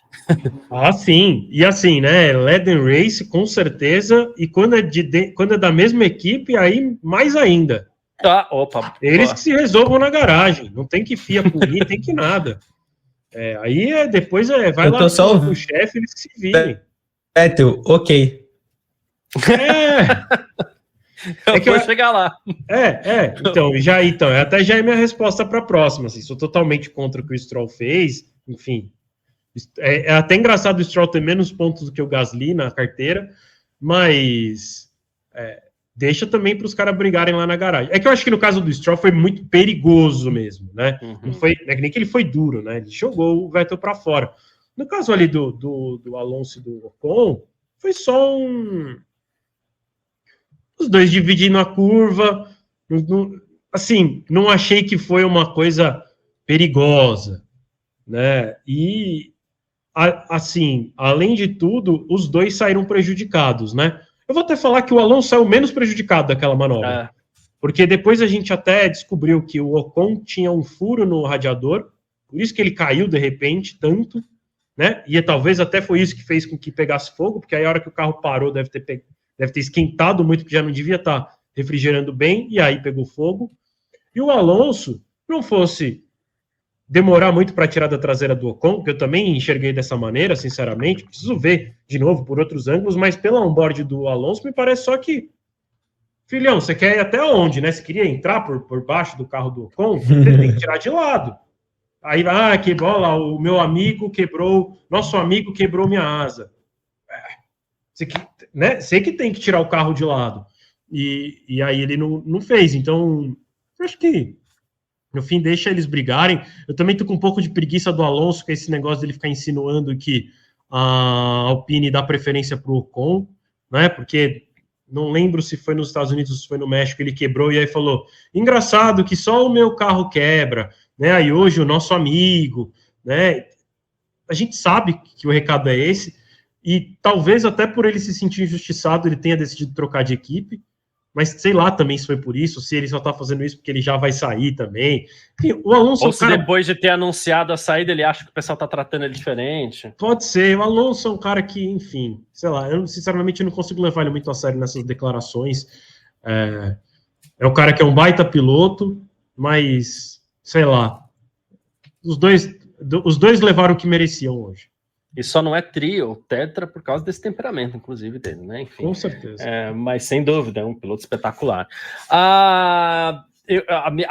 Sim. E assim, né, Let Them Race, com certeza, e quando é da mesma equipe, aí mais ainda. Eles que se resolvam na garagem, não tem que FIA punir, tem que nada. Aí depois vai lá o chefe, eles que se virem. Ok. Eu vou chegar lá. Então, até já é minha resposta para a próxima. Assim, sou totalmente contra o que o Stroll fez. Enfim, é até engraçado o Stroll ter menos pontos do que o Gasly na carteira, mas deixa também para os caras brigarem lá na garagem. É que eu acho que no caso do Stroll foi muito perigoso mesmo, né? Não foi nem que ele foi duro, né? Ele jogou o Vettel para fora. No caso ali do Alonso e do Ocon, foi só os dois dividindo a curva. Assim, não achei que foi uma coisa perigosa, né? E, assim, além de tudo, os dois saíram prejudicados, né? Eu vou até falar que o Alonso saiu menos prejudicado daquela manobra. Porque depois a gente até descobriu que o Ocon tinha um furo no radiador, por isso que ele caiu de repente tanto, né? E talvez até foi isso que fez com que pegasse fogo, porque aí a hora que o carro parou deve ter esquentado muito, porque já não devia estar refrigerando bem, e aí pegou fogo. E o Alonso, não fosse demorar muito para tirar da traseira do Ocon, que eu também enxerguei dessa maneira, sinceramente, preciso ver de novo por outros ângulos, mas pela onboard do Alonso, me parece só que, filhão, você quer ir até onde, né? Você queria entrar por baixo do carro do Ocon? Você tem que tirar de lado. Aí, quebrou lá, o meu amigo quebrou, nosso amigo quebrou minha asa. Você que tem que tirar o carro de lado. E aí ele não fez. Então, eu acho que no fim deixa eles brigarem. Eu também tô com um pouco de preguiça do Alonso, com esse negócio dele ficar insinuando que a Alpine dá preferência pro Ocon, né? Porque não lembro se foi nos Estados Unidos ou se foi no México, ele quebrou e aí falou, engraçado que só o meu carro quebra, né? Aí hoje o nosso amigo, né? A gente sabe que o recado é esse, e talvez até por ele se sentir injustiçado, ele tenha decidido trocar de equipe, mas sei lá também se foi por isso, se ele só tá fazendo isso porque ele já vai sair também. Enfim, o Alonso ou se depois de ter anunciado a saída, ele acha que o pessoal tá tratando ele diferente. Pode ser. O Alonso é um cara que, enfim, sei lá, eu sinceramente não consigo levar ele muito a sério nessas declarações. É o cara que é um baita piloto, mas, sei lá, os dois levaram o que mereciam hoje. E só não é trio, tetra, por causa desse temperamento, inclusive, dele, né? Enfim, com certeza. Mas sem dúvida, é um piloto espetacular. A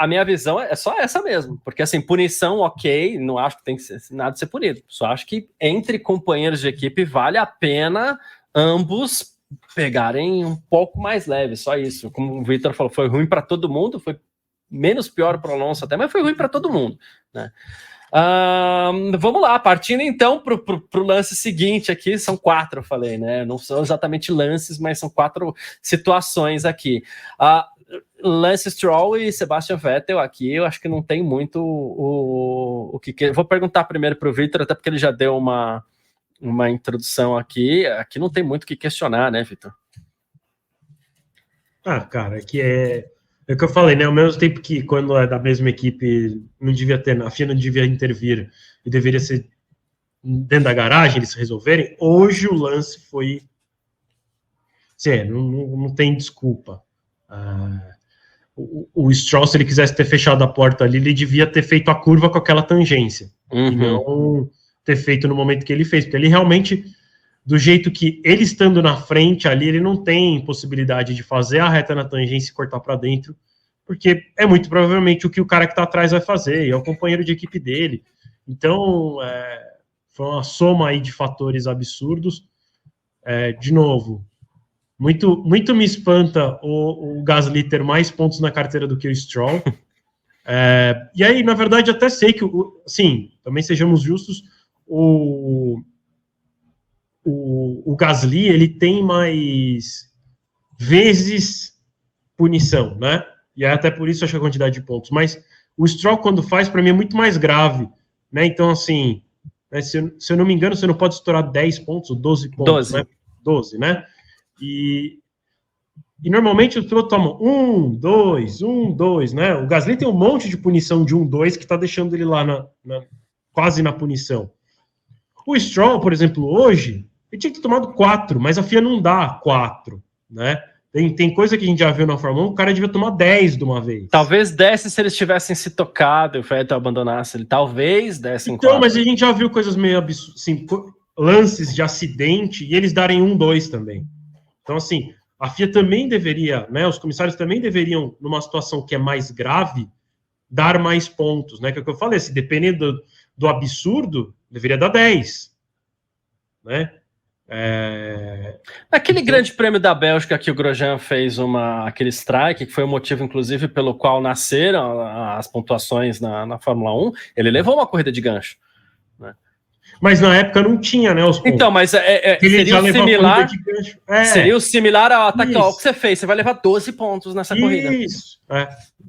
minha visão é só essa mesmo, porque assim, punição, ok, não acho que tem que ser nada de ser punido. Só acho que entre companheiros de equipe vale a pena ambos pegarem um pouco mais leve, só isso. Como o Victor falou, foi ruim para todo mundo, foi menos pior para o Alonso até, mas foi ruim para todo mundo, né? Vamos lá, partindo então para o lance seguinte aqui, são 4, eu falei, né? Não são exatamente lances, mas são 4 situações aqui. Lance Stroll e Sebastian Vettel aqui, eu acho que não tem muito o que... Vou perguntar primeiro para o Victor, até porque ele já deu uma introdução aqui. Aqui não tem muito o que questionar, né, Victor? Cara, que é o que eu falei, né? Ao mesmo tempo que quando é da mesma equipe, não devia ter, a FIA não devia intervir e deveria ser dentro da garagem eles resolverem. Hoje o lance foi, não tem desculpa. O Stroll, se ele quisesse ter fechado a porta ali, ele devia ter feito a curva com aquela tangência e não ter feito no momento que ele fez, porque ele realmente, do jeito que ele estando na frente ali, ele não tem possibilidade de fazer a reta na tangência e cortar para dentro, porque é muito provavelmente o que o cara que está atrás vai fazer, e é o companheiro de equipe dele. Então, foi uma soma aí de fatores absurdos. De novo, muito me espanta o Gasly ter mais pontos na carteira do que o Stroll. E aí, na verdade, até sei que, sim, também sejamos justos, o Gasly, ele tem mais vezes punição, né? E até por isso acho que a quantidade de pontos. Mas o Stroll, quando faz, para mim é muito mais grave, né? Então, assim, né, se eu não me engano, você não pode estourar 10 pontos ou 12 pontos, 12. Né? 12, né? E normalmente o piloto toma 1, 2, né? O Gasly tem um monte de punição de 1, 2 que está deixando ele lá quase na punição. O Stroll, por exemplo, hoje, ele tinha que ter tomado 4, mas a FIA não dá 4, né? Tem coisa que a gente já viu na Fórmula 1, o cara devia tomar 10 de uma vez. Talvez desse se eles tivessem se tocado e o Vettel abandonasse ele. Talvez dessem então, 4. Mas a gente já viu coisas meio absurdas, assim, lances de acidente, e eles darem 1, 2 também. Então, assim, a FIA também deveria, né, os comissários também deveriam, numa situação que é mais grave, dar mais pontos, né? Que é o que eu falei, se dependendo do absurdo, deveria dar 10, né? Aquele grande prêmio da Bélgica que o Grosjean fez aquele strike, que foi o motivo, inclusive, pelo qual nasceram as pontuações na Fórmula 1, ele levou uma corrida de gancho, né? Mas na época não tinha, né, os pontos. Então, mas seria o similar... Seria o similar ao ataque ó, que você fez. Você vai levar 12 pontos nessa corrida.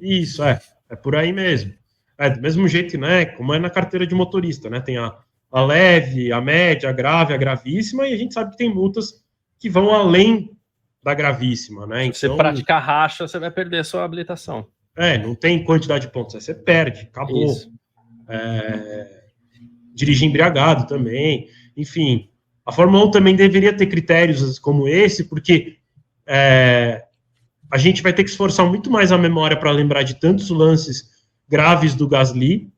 Isso, é por aí mesmo. Do mesmo jeito, né, como é na carteira de motorista, né, tem a leve, a média, a grave, a gravíssima, e a gente sabe que tem multas que vão além da gravíssima, né? Se você praticar racha, você vai perder a sua habilitação. Não tem quantidade de pontos, você perde, acabou. Dirigir embriagado também, enfim. A Fórmula 1 também deveria ter critérios como esse, porque a gente vai ter que esforçar muito mais a memória para lembrar de tantos lances graves do Gasly,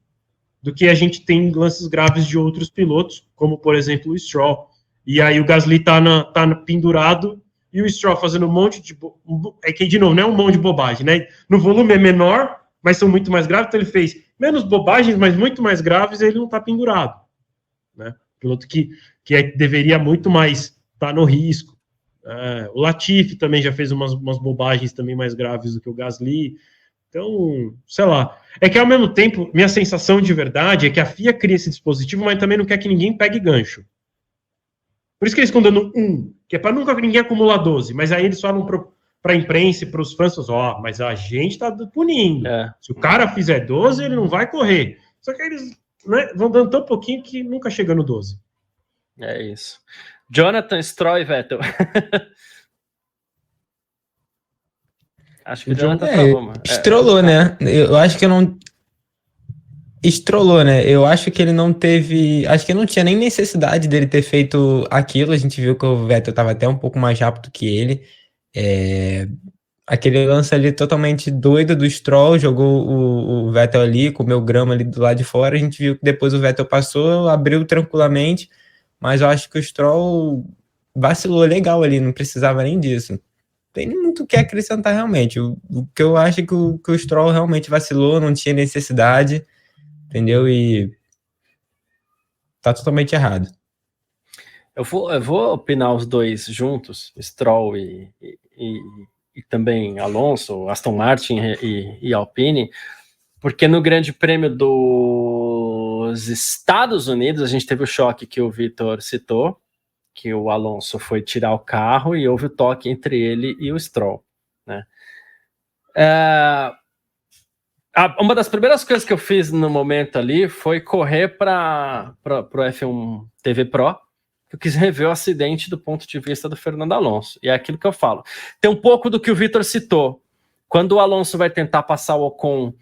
do que a gente tem lances graves de outros pilotos, como, por exemplo, o Stroll. E aí o Gasly tá pendurado, e o Stroll fazendo um monte de... que, de novo, não é um monte de bobagem, né? No volume é menor, mas são muito mais graves, então ele fez menos bobagens, mas muito mais graves, e ele não tá pendurado, né? Piloto que deveria muito mais estar no risco. O Latifi também já fez umas bobagens também mais graves do que o Gasly. Então, sei lá. É que, ao mesmo tempo, minha sensação de verdade é que a FIA cria esse dispositivo, mas também não quer que ninguém pegue gancho. Por isso que eles estão dando 1, que é para nunca ninguém acumular 12. Mas aí eles falam para a imprensa e para os fãs, mas a gente está punindo. Se o cara fizer 12, ele não vai correr. Só que eles, né, vão dando tão pouquinho que nunca chega no 12. É isso. Jonathan, Stroll e Vettel. Acho que o Jonathan estrolou, né? Eu acho que eu não... Estrolou, né? Eu acho que ele não teve... Acho que não tinha nem necessidade dele ter feito aquilo. A gente viu que o Vettel estava até um pouco mais rápido que ele. Aquele lance ali totalmente doido do Stroll, jogou o Vettel ali, comeu grama ali do lado de fora. A gente viu que depois o Vettel passou, abriu tranquilamente, mas eu acho que o Stroll vacilou legal ali, não precisava nem disso. Tem muito o que acrescentar realmente. O que eu acho é que o Stroll realmente vacilou, não tinha necessidade, entendeu? E tá totalmente errado. Eu vou opinar os dois juntos, Stroll e também Alonso, Aston Martin e Alpine, porque no Grande Prêmio dos Estados Unidos a gente teve o choque que o Vitor citou, que o Alonso foi tirar o carro e houve o toque entre ele e o Stroll, né? Uma das primeiras coisas que eu fiz no momento ali foi correr para o F1 TV Pro, que eu quis rever o acidente do ponto de vista do Fernando Alonso. E é aquilo que eu falo. Tem um pouco do que o Vitor citou. Quando o Alonso vai tentar passar o Ocon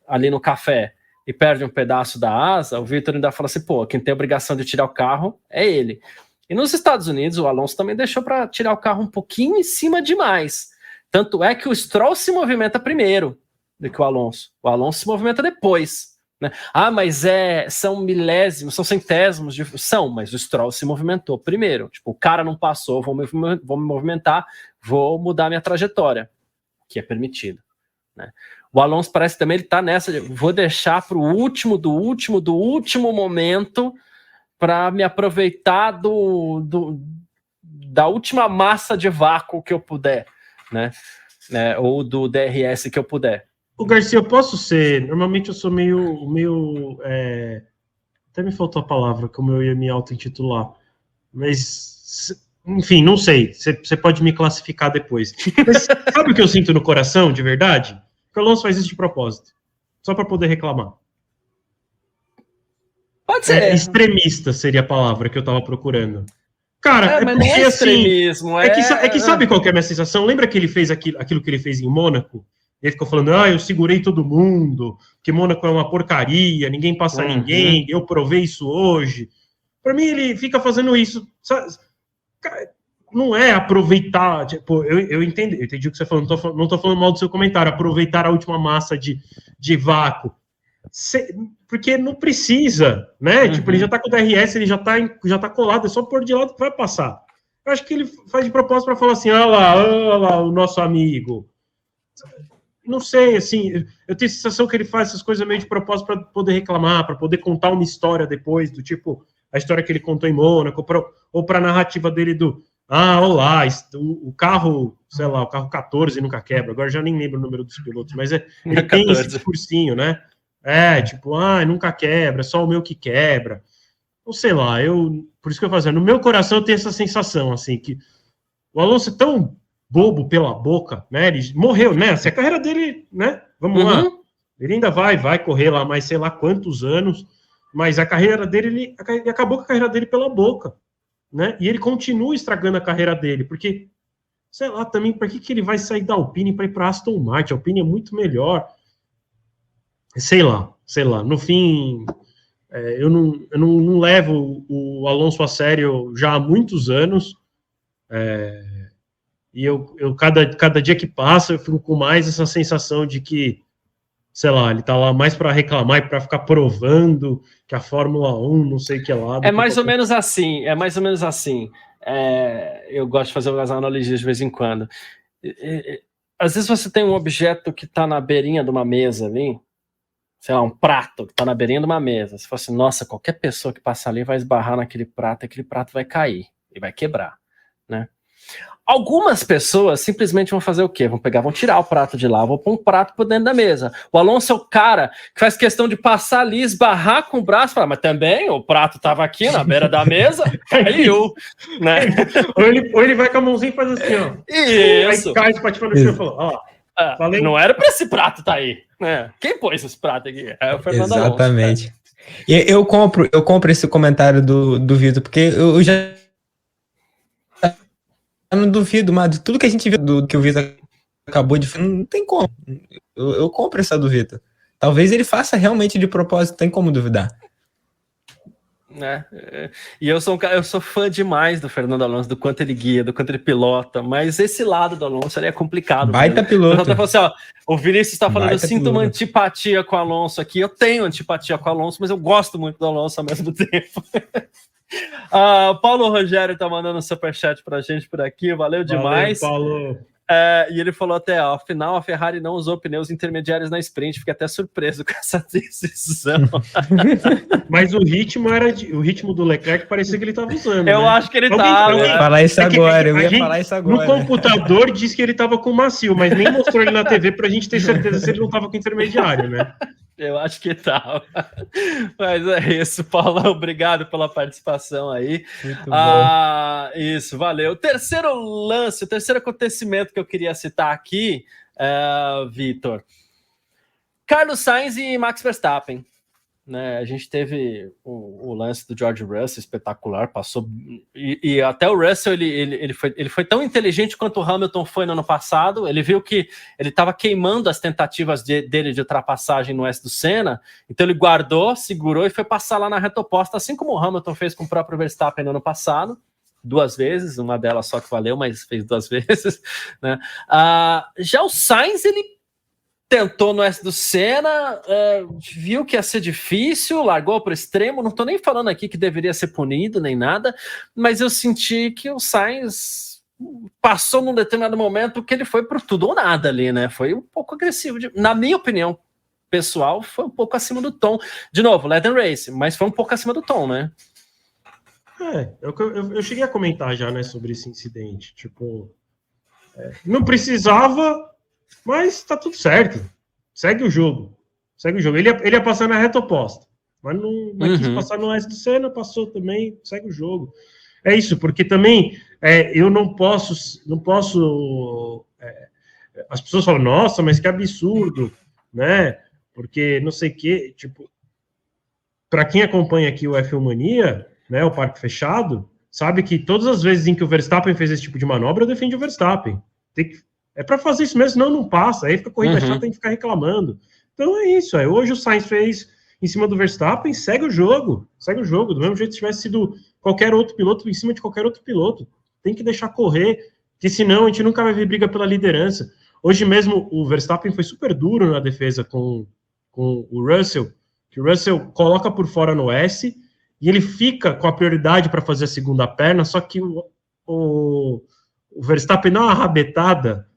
ali no café e perde um pedaço da asa, o Vitor ainda fala assim, quem tem a obrigação de tirar o carro é ele. E nos Estados Unidos, o Alonso também deixou para tirar o carro um pouquinho em cima demais. Tanto é que o Stroll se movimenta primeiro do que o Alonso. O Alonso se movimenta depois, né? Mas são milésimos, são centésimos mas o Stroll se movimentou primeiro. Tipo, o cara não passou, vou me movimentar, vou mudar minha trajetória, que é permitido, né? O Alonso parece também, ele tá nessa de, vou deixar para o último momento para me aproveitar da última massa de vácuo que eu puder, né? Ou do DRS que eu puder. O Garcia, eu posso ser... Normalmente eu sou meio até me faltou a palavra, como eu ia me auto-intitular. Mas, enfim, não sei. Você pode me classificar depois. Mas sabe o que eu sinto no coração, de verdade? Que o Alonso faz isso de propósito. Só para poder reclamar. Pode ser. Extremista seria a palavra que eu tava procurando. Cara, mas porque, não é extremismo. É que sabe qual que é a minha sensação? Lembra que ele fez aquilo que ele fez em Mônaco? Ele ficou falando, eu segurei todo mundo, que Mônaco é uma porcaria, ninguém passa ninguém, eu provei isso hoje. Pra mim, ele fica fazendo isso. Sabe? Não é aproveitar, tipo, eu entendi o que você falou, não tô falando mal do seu comentário, aproveitar a última massa de vácuo. Porque não precisa, né? Tipo, ele já tá com o DRS, ele já tá colado, é só pôr de lado que vai passar. Eu acho que ele faz de propósito para falar assim, olha lá, o nosso amigo. Não sei, assim, eu tenho a sensação que ele faz essas coisas meio de propósito para poder reclamar, para poder contar uma história depois, do tipo, a história que ele contou em Mônaco, ou para a narrativa dele do, olá, o carro, sei lá, o carro 14 nunca quebra, agora já nem lembro o número dos pilotos, mas ele tem esse discursinho, né? Tipo, nunca quebra, só o meu que quebra. não sei lá, por isso que eu falo, no meu coração eu tenho essa sensação, assim, que o Alonso é tão bobo pela boca, né, ele morreu, né, se a carreira dele, né, vamos lá, ele ainda vai correr lá mais sei lá quantos anos, mas a carreira dele, ele acabou com a carreira dele pela boca, né, e ele continua estragando a carreira dele, porque, sei lá, também, para que ele vai sair da Alpine para ir para Aston Martin? A Alpine é muito melhor, sei lá, no fim... eu não levo o Alonso a sério já há muitos anos, e cada dia que passa eu fico com mais essa sensação de que, sei lá, ele tá lá mais para reclamar e para ficar provando que a Fórmula 1 não sei o que lá. É mais ou menos assim, eu gosto de fazer umas analogias de vez em quando. Às vezes você tem um objeto que está na beirinha de uma mesa ali, sei lá, um prato que tá na beirinha de uma mesa. Você fala assim, nossa, qualquer pessoa que passar ali vai esbarrar naquele prato, aquele prato vai cair e vai quebrar, né? Algumas pessoas simplesmente vão fazer o quê? Vão tirar o prato de lá, vão pôr um prato por dentro da mesa. O Alonso é o cara que faz questão de passar ali, esbarrar com o braço, falar, mas também o prato tava aqui na beira da mesa, caiu, né? ou ele vai com a mãozinha e faz assim, ó. Isso. Aí cai, pode falar no chão e fala, ó. Não era para esse prato tá aí, né? Quem pôs esse prato aqui? É o Fernando Alonso. Exatamente. E eu compro esse comentário do Vitor, porque eu já não duvido, mas de tudo que a gente viu do que o Vitor acabou de falar, não tem como. Eu compro essa do Vitor. Talvez ele faça realmente de propósito, tem como duvidar. Né? E eu sou fã demais do Fernando Alonso, do quanto ele guia, do quanto ele pilota, mas esse lado do Alonso ele é complicado. Baita piloto. Então, assim, ó, o Vinícius está falando, eu sinto uma antipatia com o Alonso aqui, eu tenho antipatia com o Alonso, mas eu gosto muito do Alonso ao mesmo tempo. Paulo Rogério tá mandando um superchat pra gente por aqui, valeu demais. Paulo. E ele falou até, afinal a Ferrari não usou pneus intermediários na sprint, fiquei até surpreso com essa decisão. Mas o ritmo do Leclerc parecia que ele estava usando. Eu acho que ele estava. Eu ia falar isso agora, No computador disse que ele estava com macio, mas nem mostrou ele na TV pra gente ter certeza se ele não estava com intermediário, né? Eu acho que estava. Mas é isso, Paulo, obrigado pela participação aí. Muito bom. Isso, valeu. O terceiro acontecimento que eu queria citar aqui, Vitor. Carlos Sainz e Max Verstappen. Né, a gente teve o lance do George Russell espetacular, passou e até o Russell ele foi tão inteligente quanto o Hamilton foi no ano passado. Ele viu que ele estava queimando as tentativas dele de ultrapassagem no S do Senna, então ele guardou, segurou e foi passar lá na reta oposta, assim como o Hamilton fez com o próprio Verstappen no ano passado, 2 vezes, uma delas só que valeu, mas fez 2 vezes, né? Já o Sainz, ele tentou no S do Senna, viu que ia ser difícil, largou para o extremo. Não estou nem falando aqui que deveria ser punido nem nada, mas eu senti que o Sainz passou num determinado momento que ele foi por tudo ou nada ali, né? Foi um pouco agressivo, na minha opinião pessoal, foi um pouco acima do tom. De novo, let them race, mas foi um pouco acima do tom, né? Eu cheguei a comentar já, né, sobre esse incidente. Tipo, não precisava. Mas tá tudo certo. Segue o jogo. Ele ia passar na reta oposta. Mas não quis passar no S do Senna, passou também, segue o jogo. É isso, porque também eu não posso. As pessoas falam, nossa, mas que absurdo, né? Porque não sei o quê. Tipo, para quem acompanha aqui o F1 Mania, né, o Parque Fechado, sabe que todas as vezes em que o Verstappen fez esse tipo de manobra, eu defendi o Verstappen. É para fazer isso mesmo, senão não passa. Aí fica corrida chata, tem que ficar reclamando. Então é isso. Hoje o Sainz fez em cima do Verstappen, segue o jogo. Do mesmo jeito que tivesse sido qualquer outro piloto em cima de qualquer outro piloto. Tem que deixar correr, porque senão a gente nunca vai ver briga pela liderança. Hoje mesmo o Verstappen foi super duro na defesa com o Russell, que o Russell coloca por fora no S e ele fica com a prioridade para fazer a segunda perna, só que o Verstappen dá uma rabetada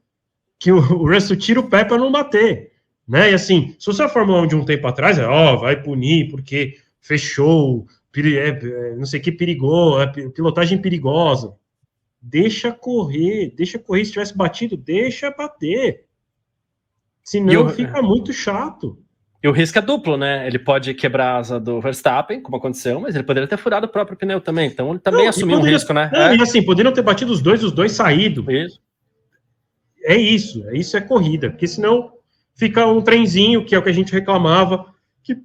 que o Russell tira o pé para não bater, né? E assim, se fosse a Fórmula 1 de um tempo atrás, vai punir porque fechou, não sei o que, perigou, pilotagem perigosa. Deixa correr, se tivesse batido, deixa bater. Senão fica muito chato. E o risco é duplo, né? Ele pode quebrar a asa do Verstappen, como aconteceu, mas ele poderia ter furado o próprio pneu também. Então ele também assumiu um risco, né? E assim, poderiam ter batido os dois saído. Isso. Isso é corrida, porque senão fica um trenzinho, que é o que a gente reclamava, que,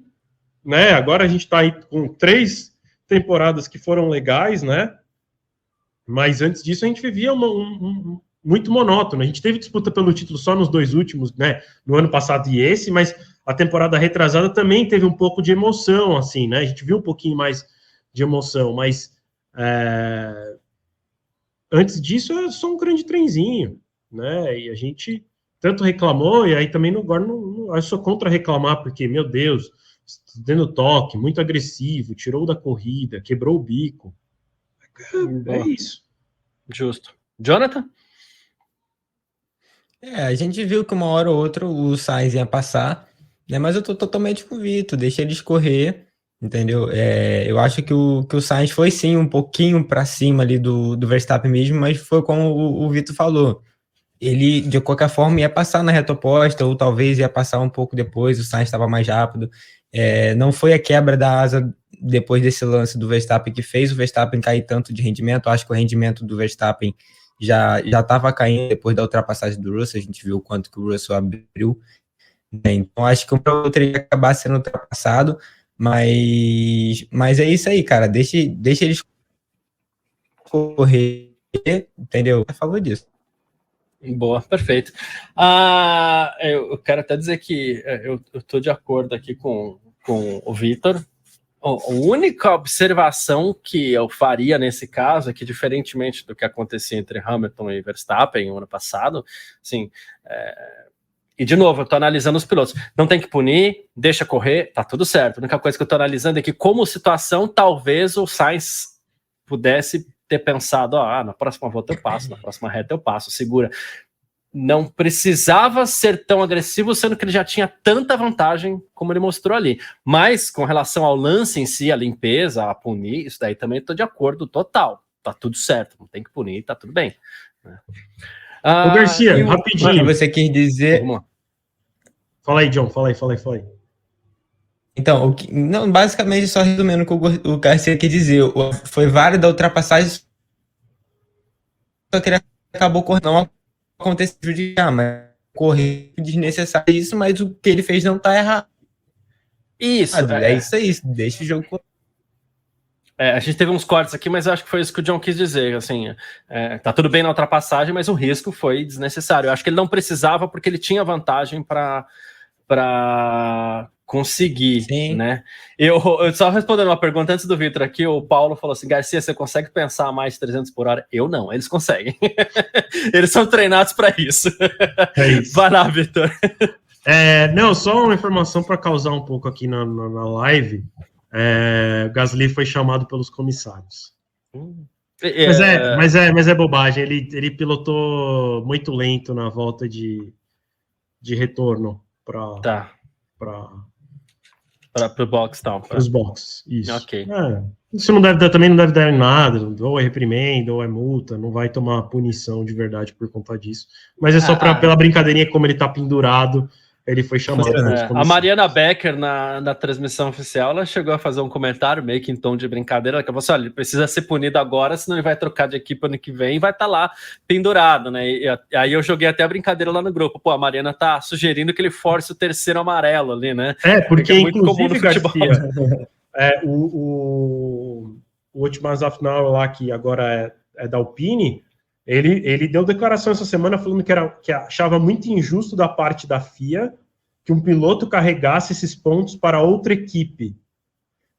né, agora a gente está aí com 3 temporadas que foram legais, né? Mas antes disso a gente vivia muito monótono. A gente teve disputa pelo título só nos 2 últimos, né? No ano passado e esse, mas a temporada retrasada também teve um pouco de emoção, assim, né? A gente viu um pouquinho mais de emoção, mas antes disso era só um grande trenzinho, né? E a gente tanto reclamou, e aí também agora eu sou contra reclamar, porque, meu Deus, dando toque, muito agressivo, tirou da corrida, quebrou o bico. É isso. Justo. Jonathan? A gente viu que uma hora ou outra o Sainz ia passar, né? Mas eu tô totalmente com o Vitor, deixa ele escorrer, entendeu? Eu acho que o Sainz foi sim um pouquinho para cima ali do Verstappen mesmo, mas foi como o Vitor falou. Ele, de qualquer forma, ia passar na reta oposta, ou talvez ia passar um pouco depois, o Sainz estava mais rápido. Não foi a quebra da asa depois desse lance do Verstappen que fez o Verstappen cair tanto de rendimento. Acho que o rendimento do Verstappen já estava caindo depois da ultrapassagem do Russell. A gente viu o quanto que o Russell abriu, né? Então acho que o outro teria que acabar sendo ultrapassado, mas é isso aí, cara, deixa eles correr, entendeu? Você falou disso. Boa, perfeito. Eu quero até dizer que eu estou de acordo aqui com o Vitor. A única observação que eu faria nesse caso é que, diferentemente do que acontecia entre Hamilton e Verstappen no ano passado, assim, e de novo, eu estou analisando os pilotos. Não tem que punir, deixa correr, tá tudo certo. A única coisa que eu estou analisando é que, como situação, talvez o Sainz pudesse ter pensado, na próxima volta eu passo, na próxima reta eu passo, segura. Não precisava ser tão agressivo, sendo que ele já tinha tanta vantagem como ele mostrou ali. Mas, com relação ao lance em si, a limpeza, a punir, isso daí também estou de acordo total. Tá tudo certo, não tem que punir, tá tudo bem. Ô Garcia, rapidinho. Você quis dizer... Fala aí, John, fala aí. Então, basicamente, só resumindo o que o Garcia quer dizer, foi válida a ultrapassagem, só que ele acabou correndo, não aconteceu judicar, mas correr desnecessário isso, mas o que ele fez não tá errado. Isso. É isso aí, deixa o jogo correr. A gente teve uns cortes aqui, mas eu acho que foi isso que o John quis dizer, assim, tá tudo bem na ultrapassagem, mas o risco foi desnecessário. Eu acho que ele não precisava porque ele tinha vantagem para conseguir, sim, né? Eu só respondendo uma pergunta antes do Vitor aqui, o Paulo falou assim, Garcia, você consegue pensar a mais de 300 por hora? Eu não, eles conseguem. Eles são treinados para isso. É isso. Vai lá, Vitor. Não, só uma informação para causar um pouco aqui na live. O Gasly foi chamado pelos comissários. Mas é bobagem. Ele pilotou muito lento na volta de retorno para o box, tal. Para os boxes, isso. Ok. Isso também não deve dar em nada, ou é reprimenda, ou é multa, não vai tomar punição de verdade por conta disso. Mas é só pela brincadeirinha, como ele tá pendurado, ele foi chamado. A Mariana Becker, na transmissão oficial, ela chegou a fazer um comentário meio que em tom de brincadeira, ela falou assim, olha, ele precisa ser punido agora, senão ele vai trocar de equipe ano que vem e vai estar lá pendurado, né? E aí eu joguei até a brincadeira lá no grupo, a Mariana tá sugerindo que ele force o terceiro amarelo ali, né? Porque é muito comum no futebol. Garcia, o último Azafnauer lá, que agora é da Alpine, ele deu declaração essa semana falando que achava muito injusto da parte da FIA que um piloto carregasse esses pontos para outra equipe. Não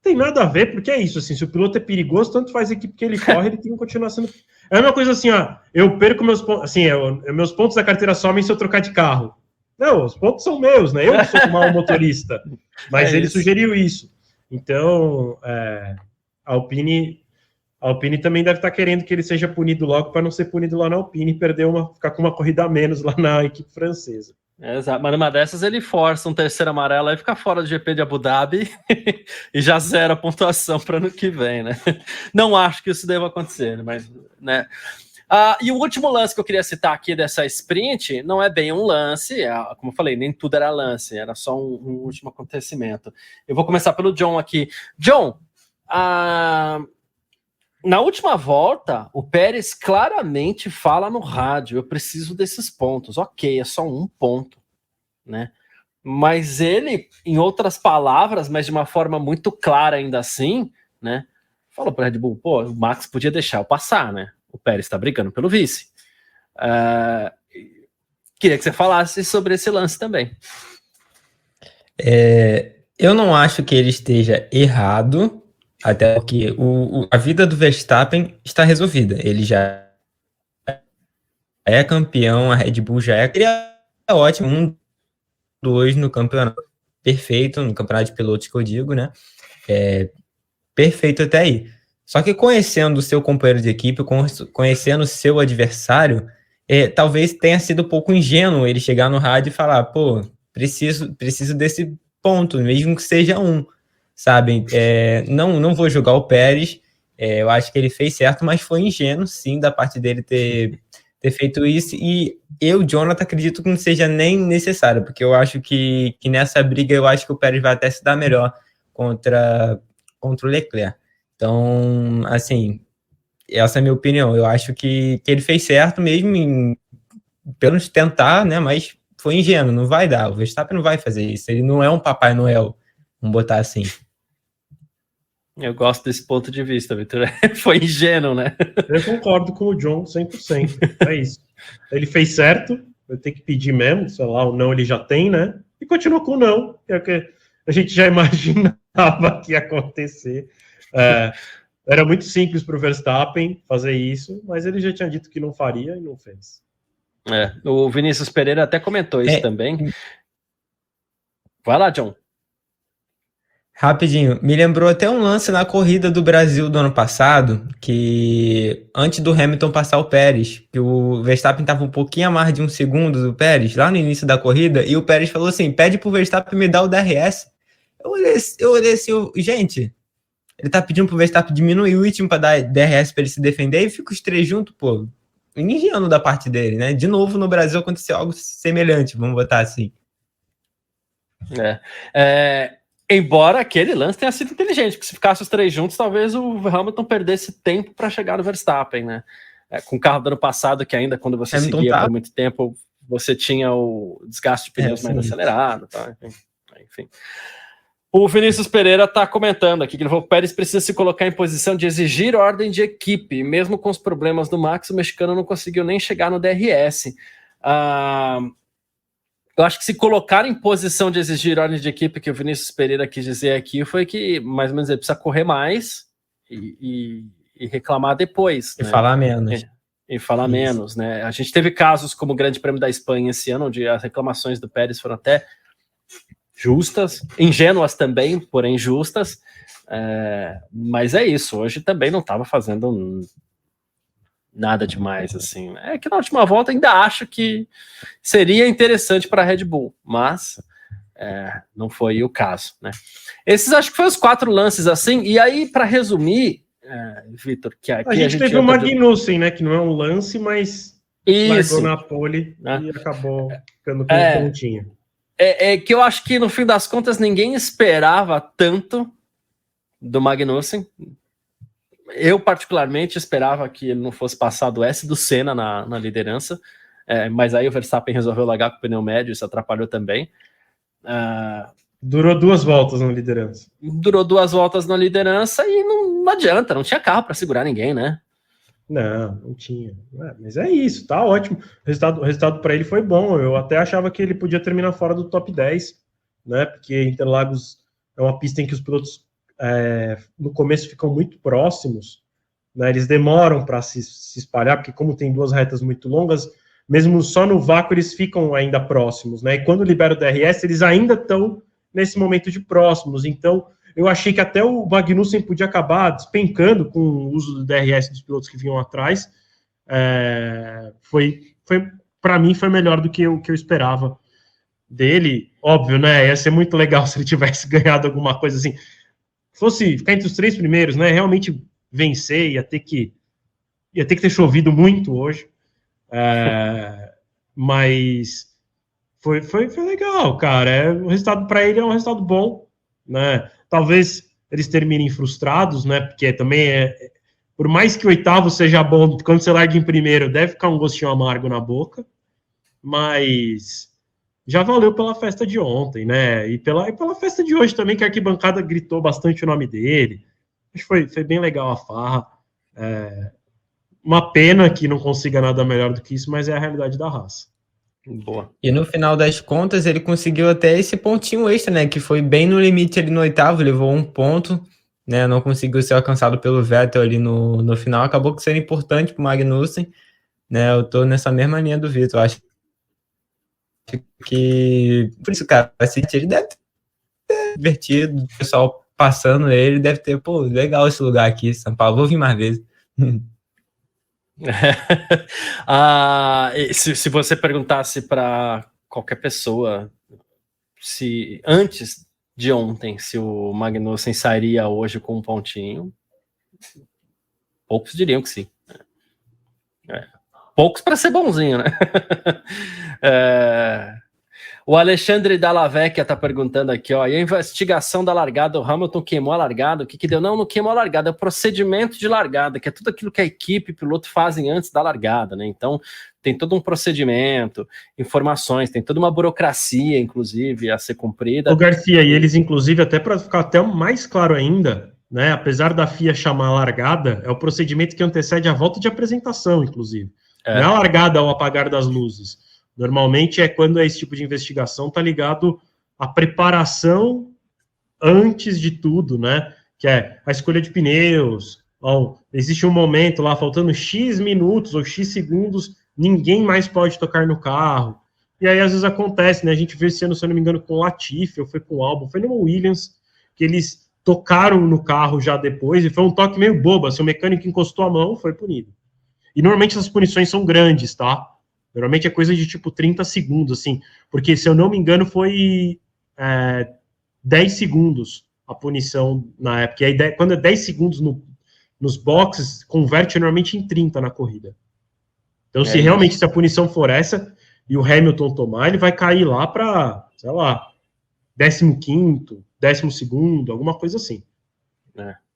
tem nada a ver, porque é isso, assim, se o piloto é perigoso, tanto faz a equipe que ele corre, ele tem que continuar sendo... É a mesma coisa assim, eu perco meus pontos, assim, meus pontos da carteira somem se eu trocar de carro. Não, os pontos são meus, né? Eu que sou o mau motorista. Mas ele sugeriu isso. Então, a Alpine também deve estar querendo que ele seja punido logo para não ser punido lá na Alpine e ficar com uma corrida a menos lá na equipe francesa. Exato, mas numa dessas ele força um terceiro amarelo e fica fora do GP de Abu Dhabi e já zera a pontuação para ano que vem, né? Não acho que isso deva acontecer, mas, né? E o último lance que eu queria citar aqui dessa sprint não é bem um lance, como eu falei, nem tudo era lance, era só um último acontecimento. Eu vou começar pelo John aqui. John, na última volta, o Pérez claramente fala no rádio, eu preciso desses pontos. Ok, é só um ponto, né? Mas ele, em outras palavras, mas de uma forma muito clara ainda assim, né? Falou para o Red Bull, pô, o Max podia deixar eu passar, né? O Pérez está brigando pelo vice. Queria que você falasse sobre esse lance também. Eu não acho que ele esteja errado, até porque a vida do Verstappen está resolvida. Ele já é campeão, a Red Bull já é ótimo, 1-2 no campeonato. Perfeito, no campeonato de pilotos que eu digo, né? Perfeito até aí. Só que conhecendo o seu companheiro de equipe, conhecendo o seu adversário, talvez tenha sido um pouco ingênuo ele chegar no rádio e falar, pô, preciso desse ponto, mesmo que seja um, sabe? Não vou julgar o Pérez, eu acho que ele fez certo, mas foi ingênuo, sim, da parte dele ter feito isso, e eu, Jonathan, acredito que não seja nem necessário, porque eu acho que nessa briga, eu acho que o Pérez vai até se dar melhor contra o Leclerc. Então, assim, essa é a minha opinião. Eu acho que ele fez certo mesmo em pelo menos tentar, né? Mas foi ingênuo, não vai dar. O Verstappen não vai fazer isso. Ele não é um Papai Noel, vamos botar assim. Eu gosto desse ponto de vista, Vitor. Foi ingênuo, né? Eu concordo com o John 100%. É isso. Ele fez certo, eu tenho que pedir mesmo, sei lá, o não ele já tem, né? E continua com o não, que é o que a gente já imaginava que ia acontecer. Era muito simples para o Verstappen fazer isso, mas ele já tinha dito que não faria e não fez. O Vinícius Pereira até comentou isso também. Vai lá, John. Rapidinho, me lembrou até um lance na corrida do Brasil do ano passado, que antes do Hamilton passar o Pérez, que o Verstappen estava um pouquinho a mais de um segundo do Pérez, lá no início da corrida, e o Pérez falou assim, pede pro Verstappen me dar o DRS. Eu olhei assim, gente, ele tá pedindo pro Verstappen diminuir o ritmo para dar DRS para ele se defender, e fica os três juntos, pô, ingênuo da parte dele, né? De novo, no Brasil aconteceu algo semelhante, vamos botar assim. Embora aquele lance tenha sido inteligente, porque se ficasse os três juntos, talvez o Hamilton perdesse tempo para chegar no Verstappen, né? Com o carro do ano passado, que ainda quando você Hamilton seguia por muito tempo, você tinha o desgaste de pneus mais acelerado, tá? Enfim. O Vinícius Pereira está comentando aqui que ele falou que o Pérez precisa se colocar em posição de exigir ordem de equipe. Mesmo com os problemas do Max, o mexicano não conseguiu nem chegar no DRS. Eu acho que se colocar em posição de exigir ordem de equipe, que o Vinícius Pereira quis dizer aqui, foi que, mais ou menos, ele precisa correr mais e reclamar depois. E falar menos. E falar menos, né? A gente teve casos como o Grande Prêmio da Espanha esse ano, onde as reclamações do Pérez foram até justas, ingênuas também, porém justas. Mas é isso, hoje também não estava fazendo nada demais, assim. É que na última volta ainda acho que seria interessante para a Red Bull, mas não foi o caso, né? Esses acho que foram os 4 lances, assim, e aí, para resumir, Vitor, que aqui a gente teve o Magnussen, né, que não é um lance, mas largou na pole e acabou ficando com um pontinho. Que eu acho que, no fim das contas, ninguém esperava tanto do Magnussen. Eu, particularmente, esperava que ele não fosse passar do S do Senna na liderança, mas aí o Verstappen resolveu largar com o pneu médio, isso atrapalhou também. Durou 2 voltas na liderança. Durou 2 voltas na liderança e não adianta, não tinha carro para segurar ninguém, né? Não tinha. Mas é isso, tá ótimo. O resultado para ele foi bom. Eu até achava que ele podia terminar fora do top 10, né? Porque Interlagos é uma pista em que os pilotos no começo ficam muito próximos, né? Eles demoram para se espalhar, porque como tem 2 retas muito longas, mesmo só no vácuo eles ficam ainda próximos, né? E quando libera o DRS, eles ainda estão nesse momento de próximos. Então, eu achei que até o Magnussen podia acabar despencando com o uso do DRS dos pilotos que vinham atrás. Para mim, foi melhor do que eu esperava dele. Óbvio, né? Ia ser muito legal se ele tivesse ganhado alguma coisa assim. Fosse ficar entre os 3 primeiros, né? Realmente vencer, ia ter que ia ter que ter chovido muito hoje, mas foi legal, cara. O resultado para ele é um resultado bom, né? Talvez eles terminem frustrados, né? Porque também por mais que o oitavo seja bom, quando você larga em primeiro, deve ficar um gostinho amargo na boca, mas já valeu pela festa de ontem, né? E pela festa de hoje também, que a arquibancada gritou bastante o nome dele. Acho que foi bem legal a farra. Uma pena que não consiga nada melhor do que isso, mas é a realidade da raça. Boa. E no final das contas, ele conseguiu até esse pontinho extra, né? Que foi bem no limite ali no oitavo, levou 1 ponto, né? Não conseguiu ser alcançado pelo Vettel ali no final. Acabou que sendo importante para o Magnussen, né? Eu tô nessa mesma linha do Vitor. Acho que por isso, cara, ele deve ter divertido, o pessoal passando ele, deve ter, pô, legal esse lugar aqui, São Paulo, vou vir mais vezes. Se você perguntasse para qualquer pessoa se antes de ontem se o Magnussen sairia hoje com 1 pontinho, poucos diriam que sim. Poucos para ser bonzinho, né? O Alexandre Dallavecchia tá perguntando aqui, ó, e a investigação da largada, o Hamilton queimou a largada, o que deu? Não queimou a largada, é o procedimento de largada, que é tudo aquilo que a equipe e o piloto fazem antes da largada, né? Então, tem todo um procedimento, informações, tem toda uma burocracia, inclusive, a ser cumprida. Ô, Garcia, e eles, inclusive, até para ficar até mais claro ainda, né, apesar da FIA chamar a largada, é o procedimento que antecede a volta de apresentação, inclusive. Não é a largada ao apagar das luzes. Normalmente é quando esse tipo de investigação está ligado à preparação antes de tudo, né? Que é a escolha de pneus. Existe um momento lá, faltando X minutos ou X segundos, ninguém mais pode tocar no carro. E aí, às vezes, acontece, né? A gente viu esse ano, se eu não me engano, com o Latifi, ou foi com o Albon, foi no Williams, que eles tocaram no carro já depois, e foi um toque meio bobo. Assim, o mecânico encostou a mão, foi punido. E normalmente essas punições são grandes, tá? Normalmente é coisa de tipo 30 segundos, assim, porque se eu não me engano foi 10 segundos a punição na época. E aí, quando é 10 segundos nos boxes, converte normalmente em 30 na corrida. Então, se realmente se a punição for essa e o Hamilton tomar, ele vai cair lá para, sei lá, 15º, 12º, alguma coisa assim.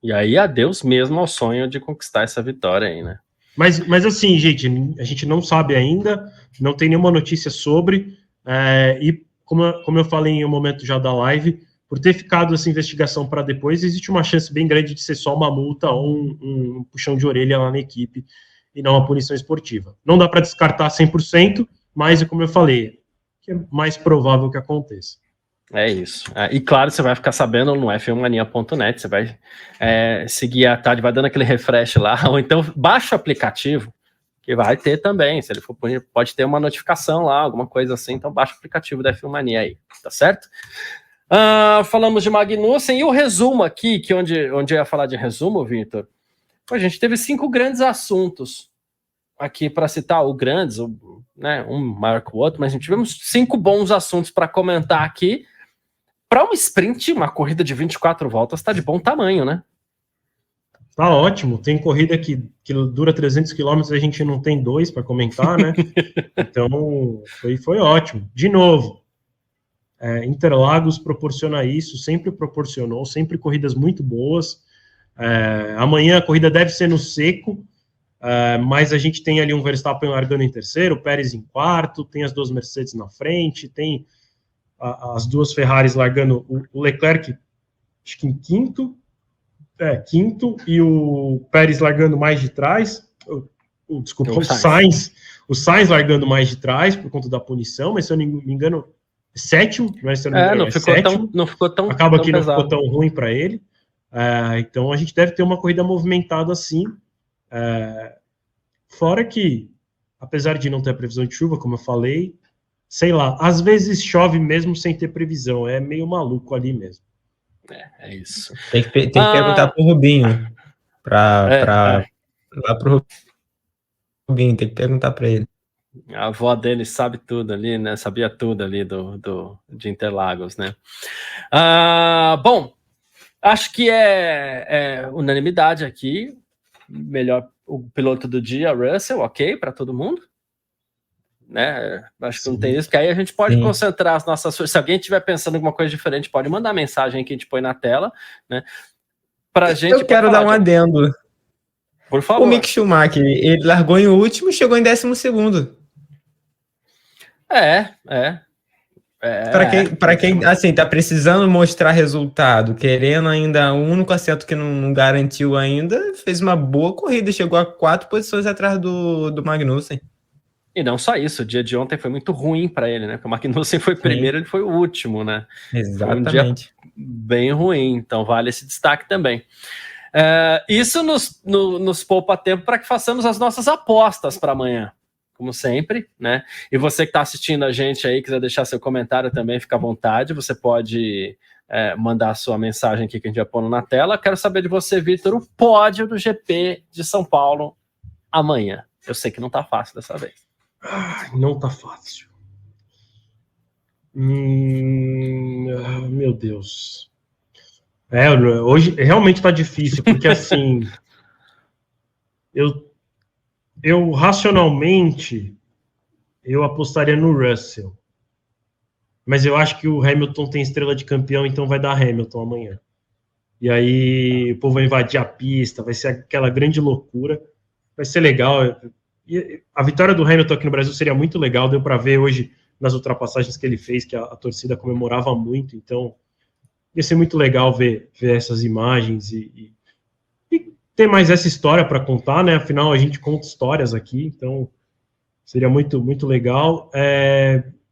E aí, adeus mesmo ao sonho de conquistar essa vitória aí, né? Mas assim, gente, a gente não sabe ainda, não tem nenhuma notícia sobre, e como eu falei em um momento já da live, por ter ficado essa investigação para depois, existe uma chance bem grande de ser só uma multa ou um puxão de orelha lá na equipe e não uma punição esportiva. Não dá para descartar 100%, mas, como eu falei, que é mais provável que aconteça. É isso. E claro, você vai ficar sabendo no F1mania.net, você vai seguir à tarde, vai dando aquele refresh lá, ou então baixa o aplicativo, que vai ter também, se ele for punir, pode ter uma notificação lá, alguma coisa assim, então baixa o aplicativo da F1 Mania aí, tá certo? Falamos de Magnussen, e o resumo aqui, que onde eu ia falar de resumo, Vitor, a gente teve 5 grandes assuntos aqui para citar, grandes, né, um maior que o outro, mas a gente tivemos 5 bons assuntos para comentar aqui. Para um sprint, uma corrida de 24 voltas está de bom tamanho, né? Tá ótimo. Tem corrida que dura 300 km e a gente não tem 2 para comentar, né? Então, foi ótimo. De novo, Interlagos proporciona isso, sempre proporcionou, sempre corridas muito boas. Amanhã a corrida deve ser no seco, mas a gente tem ali um Verstappen largando em terceiro, o Pérez em quarto, tem as 2 Mercedes na frente, tem as 2 Ferraris largando, o Leclerc acho que em quinto, e o Pérez largando mais de trás, desculpa, o Sainz largando mais de trás por conta da punição, mas se eu não me engano, sétimo, mas se eu não me engano, sétimo. Não ficou tão acaba que não pesado. ficou tão ruim para ele. Então a gente deve ter uma corrida movimentada assim, fora que, apesar de não ter a previsão de chuva, como eu falei, sei lá, às vezes chove mesmo sem ter previsão, é meio maluco ali mesmo. É isso. Tem que perguntar pro Rubinho, lá pro Rubinho, tem que perguntar para ele. A avó dele sabe tudo ali, né? Sabia tudo ali de Interlagos, né? Bom, acho que é unanimidade aqui. melhor o piloto do dia, Russell, ok, para todo mundo. Né? Acho que não tem isso, porque aí a gente pode concentrar as nossas... Se alguém estiver pensando em alguma coisa diferente, pode mandar mensagem que a gente põe na tela, né? Pra gente... Eu quero dar um adendo. Por favor. O Mick Schumacher, ele largou em último e chegou em 12º. Para quem assim, tá precisando mostrar resultado, querendo ainda, o único acerto que não garantiu ainda, fez uma boa corrida, chegou a 4 posições atrás do Magnussen. E não só isso, o dia de ontem foi muito ruim para ele, né? Porque o Magnussen foi primeiro, ele foi o último, né? Exatamente. Foi um dia bem ruim, então vale esse destaque também. Isso nos poupa tempo para que façamos as nossas apostas para amanhã, como sempre, né? E você que está assistindo a gente aí, quiser deixar seu comentário também, fica à vontade, você pode mandar a sua mensagem aqui que a gente vai pôr na tela. Quero saber de você, Vitor, o pódio do GP de São Paulo amanhã. Eu sei que não tá fácil dessa vez. Não tá fácil. Meu Deus. Hoje realmente tá difícil, porque assim, eu racionalmente, eu apostaria no Russell. Mas eu acho que o Hamilton tem estrela de campeão, então vai dar Hamilton amanhã. E aí o povo vai invadir a pista, vai ser aquela grande loucura. Vai ser legal. E a vitória do Hamilton aqui no Brasil seria muito legal, deu para ver hoje nas ultrapassagens que ele fez, que a torcida comemorava muito, então ia ser muito legal ver essas imagens e ter mais essa história para contar, né? Afinal, a gente conta histórias aqui, então seria muito, muito legal.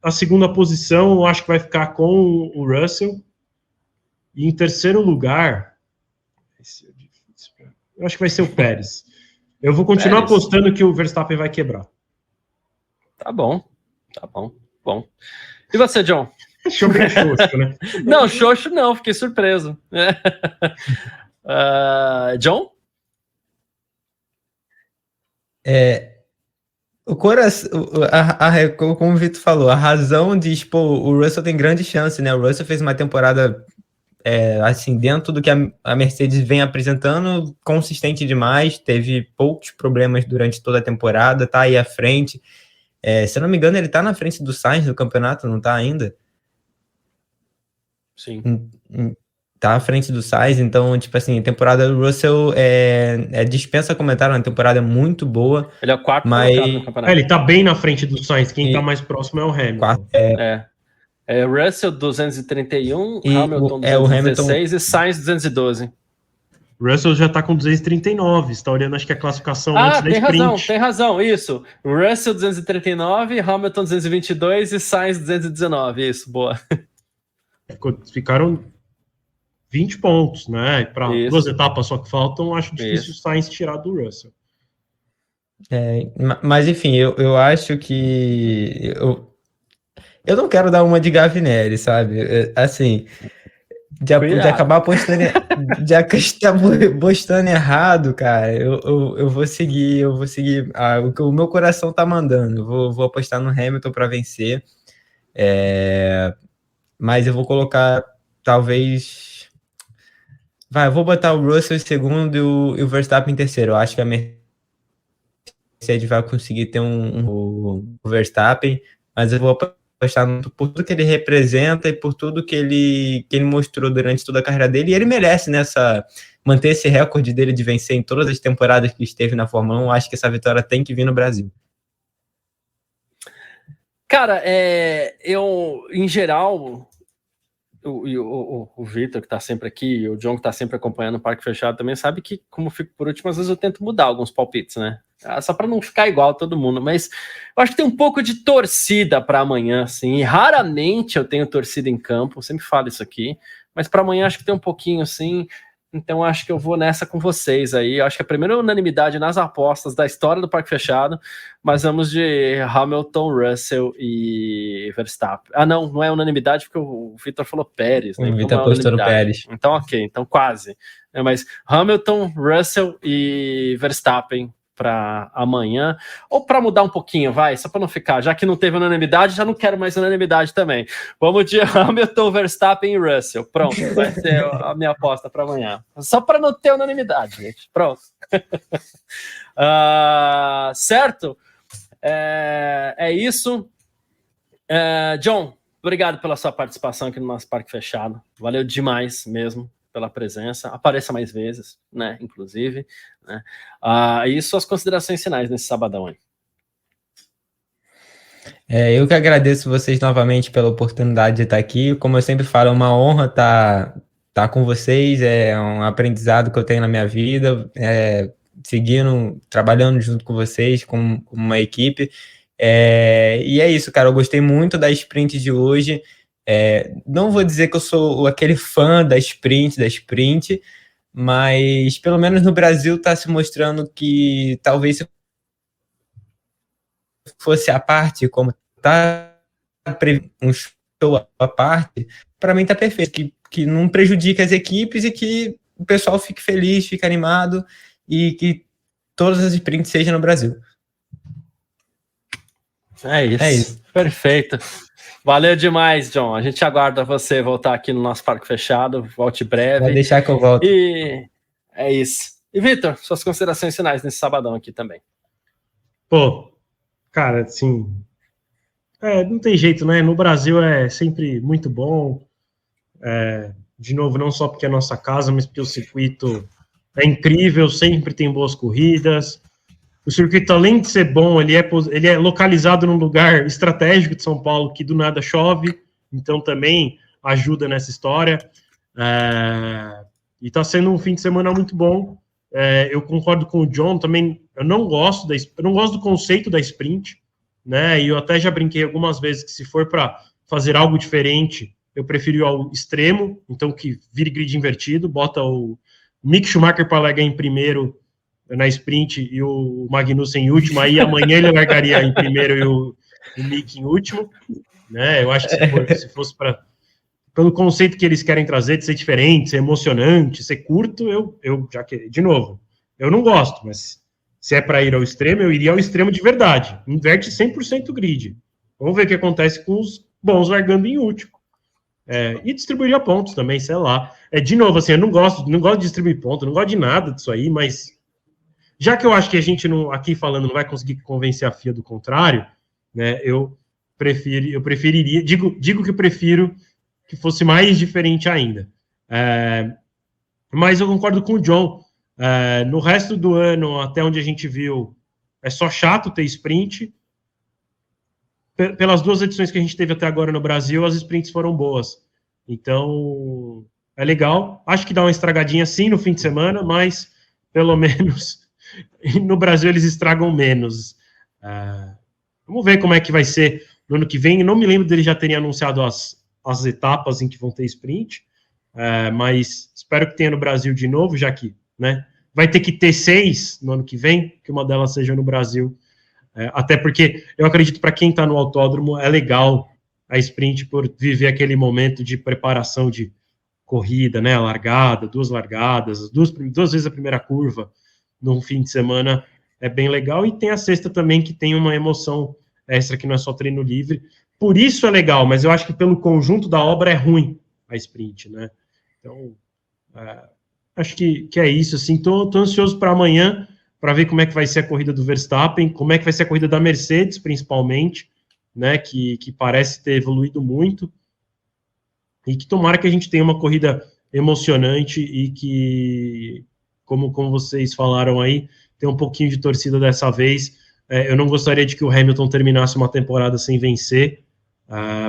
A segunda posição, eu acho que vai ficar com o Russell, e em terceiro lugar, eu acho que vai ser o Pérez. Eu vou continuar apostando que o Verstappen vai quebrar. Tá bom. E você, John? Achou bem xoxo, né? Não, xoxo não, fiquei surpreso. John? O coração, como o Vitor falou, a razão diz, o Russell tem grande chance, né? O Russell fez uma temporada assim, dentro do que a Mercedes vem apresentando, consistente demais, teve poucos problemas durante toda a temporada, tá aí à frente. Se eu não me engano, ele tá na frente do Sainz no campeonato, não tá ainda? Sim. Tá à frente do Sainz, então, tipo assim, a temporada do Russell dispensa comentário, uma temporada muito boa. Ele é o quarto colocado no campeonato. Ele tá bem na frente do Sainz, quem tá mais próximo é o Hamilton. Russell 231, Hamilton 216 e Sainz 212. Russell já tá com 239, está olhando acho que a classificação antes da sprint. Tem razão, isso. Russell 239, Hamilton 222 e Sainz 219, isso, boa. Ficaram 20 pontos, né? Para 2 etapas só que faltam, acho difícil o Sainz tirar do Russell. Mas enfim, eu acho que... Eu não quero dar uma de Gavinelli, sabe? Assim, de acabar apostando errado, cara, eu vou seguir o meu coração tá mandando. Vou apostar no Hamilton para vencer. Mas eu vou colocar, talvez... eu vou botar o Russell em segundo e o Verstappen em terceiro. Eu acho que a Mercedes vai conseguir ter o Verstappen, mas eu vou apostar por tudo que ele representa e por tudo que ele mostrou durante toda a carreira dele, e ele merece manter esse recorde dele de vencer em todas as temporadas que esteve na Fórmula 1. Acho que essa vitória tem que vir no Brasil. Cara, eu, em geral, o Vitor, que tá sempre aqui, e o John, que tá sempre acompanhando o Parque Fechado, também sabe que, como eu fico por último, às vezes eu tento mudar alguns palpites, né? Só para não ficar igual todo mundo, mas eu acho que tem um pouco de torcida para amanhã, assim, e raramente eu tenho torcida em campo, eu sempre falo isso aqui, mas para amanhã acho que tem um pouquinho, assim, então acho que eu vou nessa com vocês aí. Eu acho que a primeira unanimidade nas apostas da história do Parque Fechado, mas vamos de Hamilton, Russell e Verstappen. Não é unanimidade porque o Vitor falou Pérez, né? O Vitor apostou no Pérez. Então ok, então quase. Mas Hamilton, Russell e Verstappen para amanhã, ou para mudar um pouquinho, vai, só para não ficar, já que não teve unanimidade, já não quero mais unanimidade também. Vamos de Hamilton, Verstappen e Russell. Pronto, vai ser a minha aposta para amanhã. Só para não ter unanimidade, gente. Pronto. Certo? É isso. John, obrigado pela sua participação aqui no nosso Parque Fechado. Valeu demais mesmo pela presença. Apareça mais vezes, né? Inclusive, né? E suas considerações finais nesse sabadão aí. Eu que agradeço vocês novamente pela oportunidade de estar aqui. Como eu sempre falo, é uma honra estar com vocês. É um aprendizado que eu tenho na minha vida. Seguindo, trabalhando junto com vocês, com uma equipe. E é isso, cara. Eu gostei muito da sprint de hoje. Não vou dizer que eu sou aquele fã da sprint, mas pelo menos no Brasil está se mostrando que talvez se fosse a parte, como está um show à parte, para mim está perfeito, que não prejudique as equipes e que o pessoal fique feliz, fique animado e que todas as sprints sejam no Brasil. É isso. Perfeito. Valeu demais, John. A gente aguarda você voltar aqui no nosso Parque Fechado. Volte breve. Vai deixar que eu volto. E é isso. E, Vitor, suas considerações finais nesse sabadão aqui também. Pô, cara, assim... não tem jeito, né? No Brasil é sempre muito bom. De novo, não só porque é nossa casa, mas porque o circuito é incrível, sempre tem boas corridas. O circuito, além de ser bom, ele é localizado num lugar estratégico de São Paulo, que do nada chove, então também ajuda nessa história. E está sendo um fim de semana muito bom. Eu concordo com o John também. Eu não gosto do conceito da sprint, né? E eu até já brinquei algumas vezes que se for para fazer algo diferente, eu prefiro ir ao extremo, então que vire grid invertido, bota o Mick Schumacher para largar em primeiro na sprint e o Magnussen em último, aí amanhã ele largaria em primeiro e o Mick em último, né? Eu acho que se fosse pelo conceito que eles querem trazer, de ser diferente, ser emocionante, ser curto, eu já que, de novo, eu não gosto, mas se é para ir ao extremo, eu iria ao extremo de verdade, inverte 100% o grid. Vamos ver o que acontece com os bons largando em último. E distribuiria pontos também, sei lá. De novo, assim, eu não gosto de distribuir pontos, não gosto de nada disso aí, mas já que eu acho que a gente aqui falando não vai conseguir convencer a FIA do contrário, né, eu preferiria, digo que eu prefiro que fosse mais diferente ainda. Mas eu concordo com o John. No resto do ano, até onde a gente viu, é só chato ter sprint. Pelas 2 edições que a gente teve até agora no Brasil, as sprints foram boas. Então, é legal. Acho que dá uma estragadinha sim no fim de semana, mas pelo menos no Brasil eles estragam menos. Vamos ver como é que vai ser no ano que vem. Eu não me lembro dele já terem anunciado as etapas em que vão ter sprint, mas espero que tenha no Brasil de novo, já que, né, vai ter que ter 6 no ano que vem, que uma delas seja no Brasil. Até porque eu acredito para quem está no autódromo é legal a sprint por viver aquele momento de preparação de corrida, né, a largada, 2 largadas, duas vezes a primeira curva num fim de semana é bem legal, e tem a sexta também que tem uma emoção extra que não é só treino livre, por isso é legal, mas eu acho que pelo conjunto da obra é ruim a sprint, né, então acho que é isso, assim, tô ansioso para amanhã, para ver como é que vai ser a corrida do Verstappen, como é que vai ser a corrida da Mercedes, principalmente, né, que parece ter evoluído muito, e que tomara que a gente tenha uma corrida emocionante e que, como vocês falaram aí, tem um pouquinho de torcida dessa vez. Eu não gostaria de que o Hamilton terminasse uma temporada sem vencer,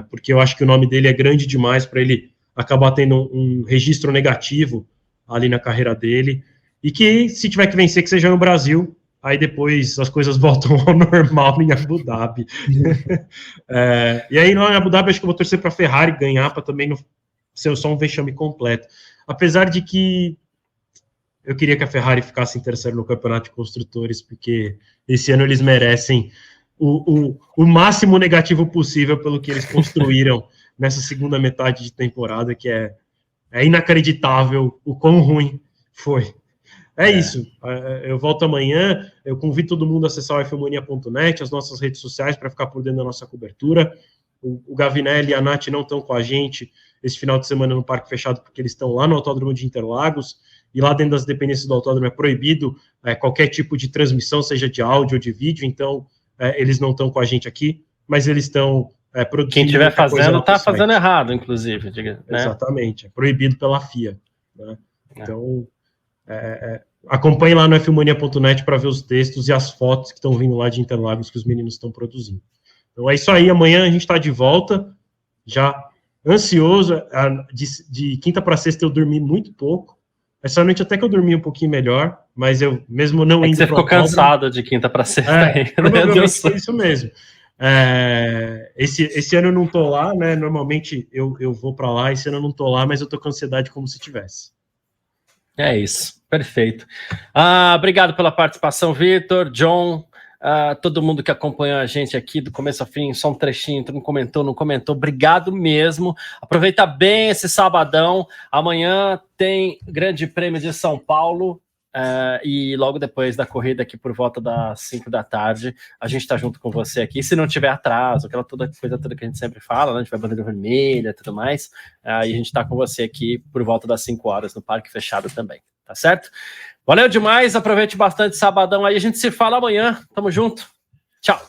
porque eu acho que o nome dele é grande demais para ele acabar tendo um registro negativo ali na carreira dele, e que se tiver que vencer, que seja no Brasil, aí depois as coisas voltam ao normal em Abu Dhabi. E aí, no Abu Dhabi, acho que eu vou torcer para a Ferrari ganhar, para também não ser só um vexame completo. Apesar de que eu queria que a Ferrari ficasse em terceiro no Campeonato de Construtores, porque esse ano eles merecem o máximo negativo possível pelo que eles construíram nessa segunda metade de temporada, que é inacreditável o quão ruim foi Isso. Eu volto amanhã. Eu convido todo mundo a acessar o fmania.net, as nossas redes sociais, para ficar por dentro da nossa cobertura. O Gavinelli e a Nath não estão com a gente esse final de semana no Parque Fechado, porque eles estão lá no Autódromo de Interlagos, e lá dentro das dependências do autódromo é proibido qualquer tipo de transmissão, seja de áudio ou de vídeo, então eles não estão com a gente aqui, mas eles estão produzindo. Quem estiver fazendo está fazendo errado, inclusive. Né? Exatamente, é proibido pela FIA. Né? Então, acompanhe lá no fmania.net para ver os textos e as fotos que estão vindo lá de Interlagos que os meninos estão produzindo. Então é isso aí, amanhã a gente está de volta, já ansioso. De quinta para sexta eu dormi muito pouco. Essa noite até que eu dormi um pouquinho melhor, mas eu mesmo não indo. Você ficou cansado de quinta para sexta. Provavelmente foi isso mesmo. Esse ano eu não tô lá, né? Normalmente eu vou para lá, esse ano eu não tô lá, mas eu tô com ansiedade como se tivesse. É isso, perfeito. Obrigado pela participação, Vitor, John, todo mundo que acompanhou a gente aqui do começo ao fim, só um trechinho, não comentou, obrigado mesmo. Aproveita bem esse sabadão, amanhã tem Grande Prêmio de São Paulo, e logo depois da corrida aqui por volta das 5 da tarde, a gente tá junto com você aqui, se não tiver atraso, aquela coisa toda que a gente sempre fala, né? A gente vai bandeira vermelha e tudo mais, e a gente tá com você aqui por volta das 5 horas no Parque Fechado também, tá certo? Valeu demais, aproveite bastante sabadão aí, a gente se fala amanhã, tamo junto, tchau!